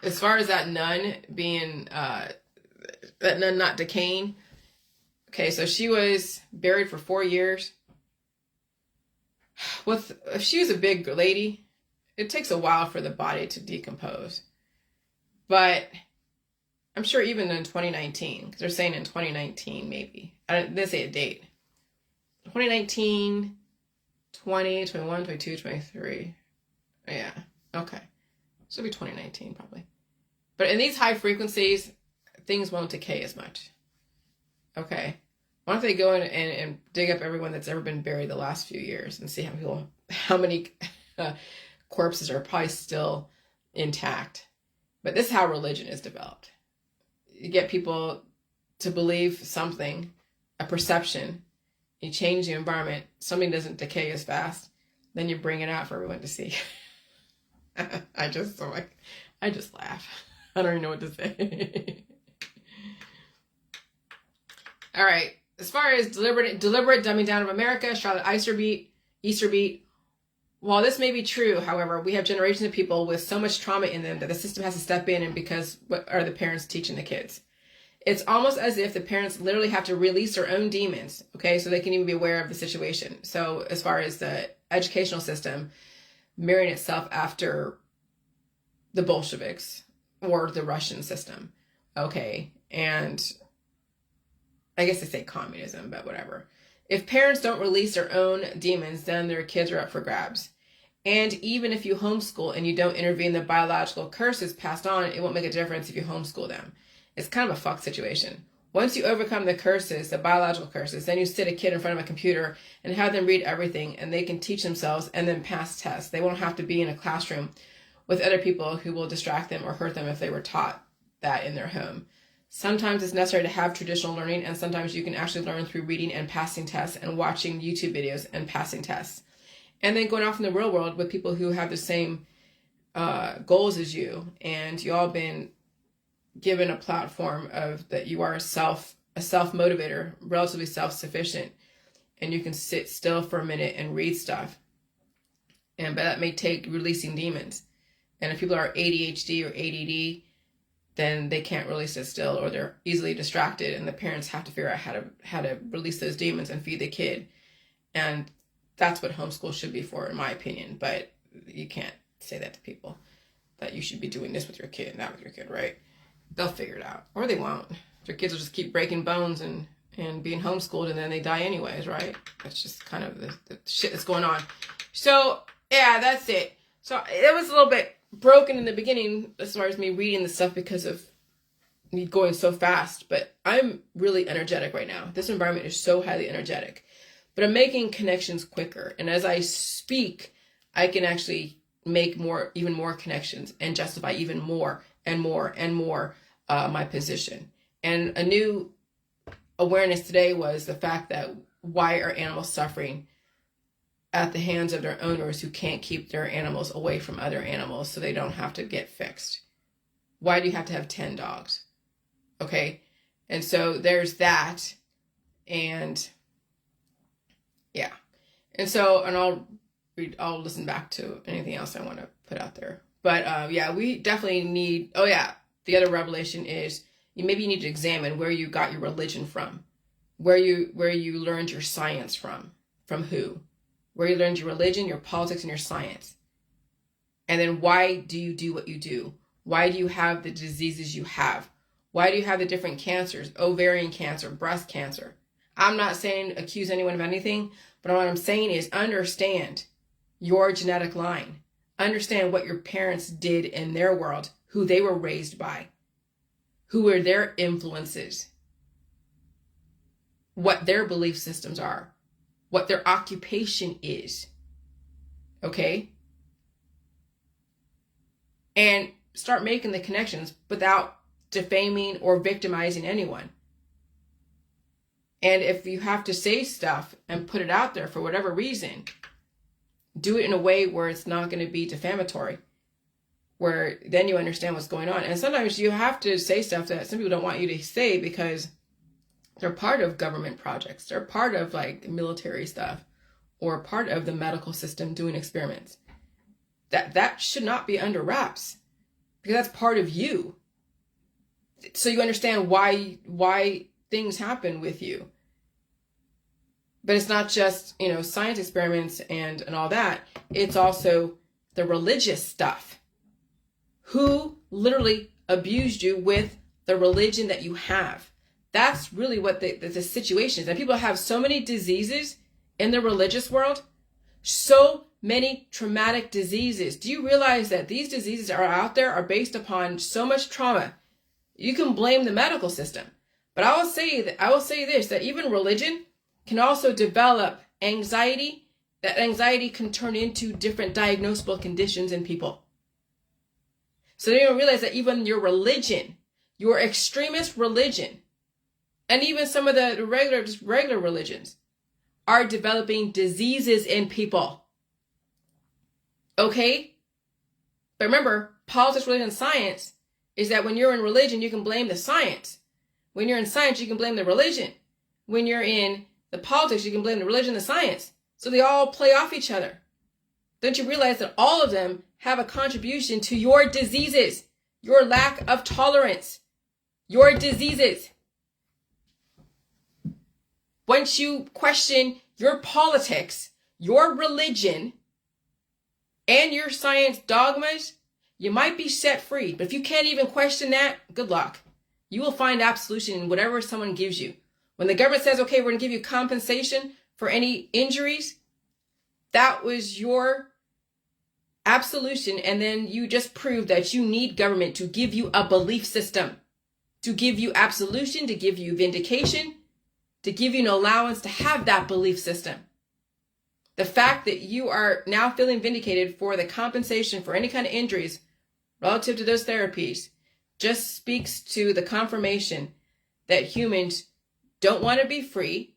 As far as that nun being, that nun not decaying. Okay, so she was buried for 4 years. If she was a big lady, it takes a while for the body to decompose. But I'm sure even in 2019, because they're saying in 2019 maybe. I didn't say a date. 2019, 20, 21, 22, 23. Yeah, okay. So it'll be 2019 probably. But in these high frequencies, things won't decay as much. Okay. Why don't they go in and dig up everyone that's ever been buried the last few years and see how many corpses are probably still intact. But this is how religion is developed. You get people to believe something, a perception. You change the environment, something doesn't decay as fast, then you bring it out for everyone to see. I just laugh. I don't even know what to say. All right. As far as deliberate dumbing down of America, Charlotte Easterbeat. While this may be true, however, we have generations of people with so much trauma in them that the system has to step in, and because what are the parents teaching the kids? It's almost as if the parents literally have to release their own demons, okay, so they can even be aware of the situation. So as far as the educational system mirroring itself after the Bolsheviks or the Russian system, okay, and I guess they say communism, but whatever. If parents don't release their own demons, then their kids are up for grabs. And even if you homeschool and you don't intervene the biological curses passed on, it won't make a difference if you homeschool them. It's kind of a fucked situation. Once you overcome the curses, the biological curses, then you sit a kid in front of a computer and have them read everything, and they can teach themselves and then pass tests. They won't have to be in a classroom with other people who will distract them or hurt them if they were taught that in their home. Sometimes it's necessary to have traditional learning, and sometimes you can actually learn through reading and passing tests and watching YouTube videos and passing tests. And then going off in the real world with people who have the same goals as you, and you all been given a platform of that you are a self motivator, relatively self-sufficient, and you can sit still for a minute and read stuff. But that may take releasing demons. And if people are ADHD or ADD, then they can't really sit still, or they're easily distracted, and the parents have to figure out how to release those demons and feed the kid. And that's what homeschool should be for, in my opinion. But you can't say that to people, that you should be doing this with your kid, not with your kid, right? They'll figure it out, or they won't. Their kids will just keep breaking bones and being homeschooled, and then they die anyways, right? That's just kind of the shit that's going on. So yeah, that's it. So it was a little bit broken in the beginning as far as me reading the stuff because of me going so fast, but I'm really energetic right now. This environment is so highly energetic, but I'm making connections quicker. And as I speak, I can actually make even more connections and justify even more and more and more my position. And a new awareness today was the fact that why are animals suffering at the hands of their owners who can't keep their animals away from other animals so they don't have to get fixed? Why do you have to have 10 dogs? Okay. And so there's that. And yeah. And so, and I'll listen back to anything else I want to put out there. But yeah, we definitely need, oh yeah, the other revelation is maybe you need to examine where you got your religion from, where you learned your science from who, where you learned your religion, your politics, and your science. And then why do you do what you do? Why do you have the diseases you have? Why do you have the different cancers, ovarian cancer, breast cancer? I'm not saying accuse anyone of anything, but what I'm saying is understand your genetic line. Understand what your parents did in their world, who they were raised by, who were their influences, what their belief systems are, what their occupation is. Okay? And start making the connections without defaming or victimizing anyone. And if you have to say stuff and put it out there for whatever reason, do it in a way where it's not going to be defamatory, where then you understand what's going on. And sometimes you have to say stuff that some people don't want you to say because They're part of government projects. They're part of like military stuff or part of the medical system doing experiments. That should not be under wraps because that's part of you. So you understand why things happen with you. But it's not just, science experiments and all that. It's also the religious stuff. Who literally abused you with the religion that you have? That's really what the situation is. And people have so many diseases in the religious world, so many traumatic diseases. Do you realize that these diseases are out there are based upon so much trauma? You can blame the medical system. But I will say this, that even religion can also develop anxiety. That anxiety can turn into different diagnosable conditions in people. So they don't realize that even your religion, your extremist religion, and even some of the regular religions are developing diseases in people. Okay? But remember, politics, religion, and science is that when you're in religion, you can blame the science. When you're in science, you can blame the religion. When you're in the politics, you can blame the religion and the science. So they all play off each other. Don't you realize that all of them have a contribution to your diseases, your lack of tolerance, your diseases? Once you question your politics, your religion, and your science dogmas, you might be set free. But if you can't even question that, good luck. You will find absolution in whatever someone gives you. When the government says, okay, we're going to give you compensation for any injuries, that was your absolution. And then you just proved that you need government to give you a belief system, to give you absolution, to give you vindication, to give you an allowance to have that belief system. The fact that you are now feeling vindicated for the compensation for any kind of injuries relative to those therapies just speaks to the confirmation that humans don't want to be free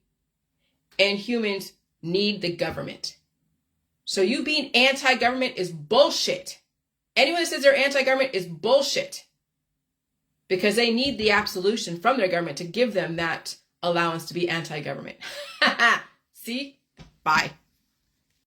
and humans need the government. So you being anti-government is bullshit. Anyone that says they're anti-government is bullshit because they need the absolution from their government to give them that allowance to be anti-government. See? Bye.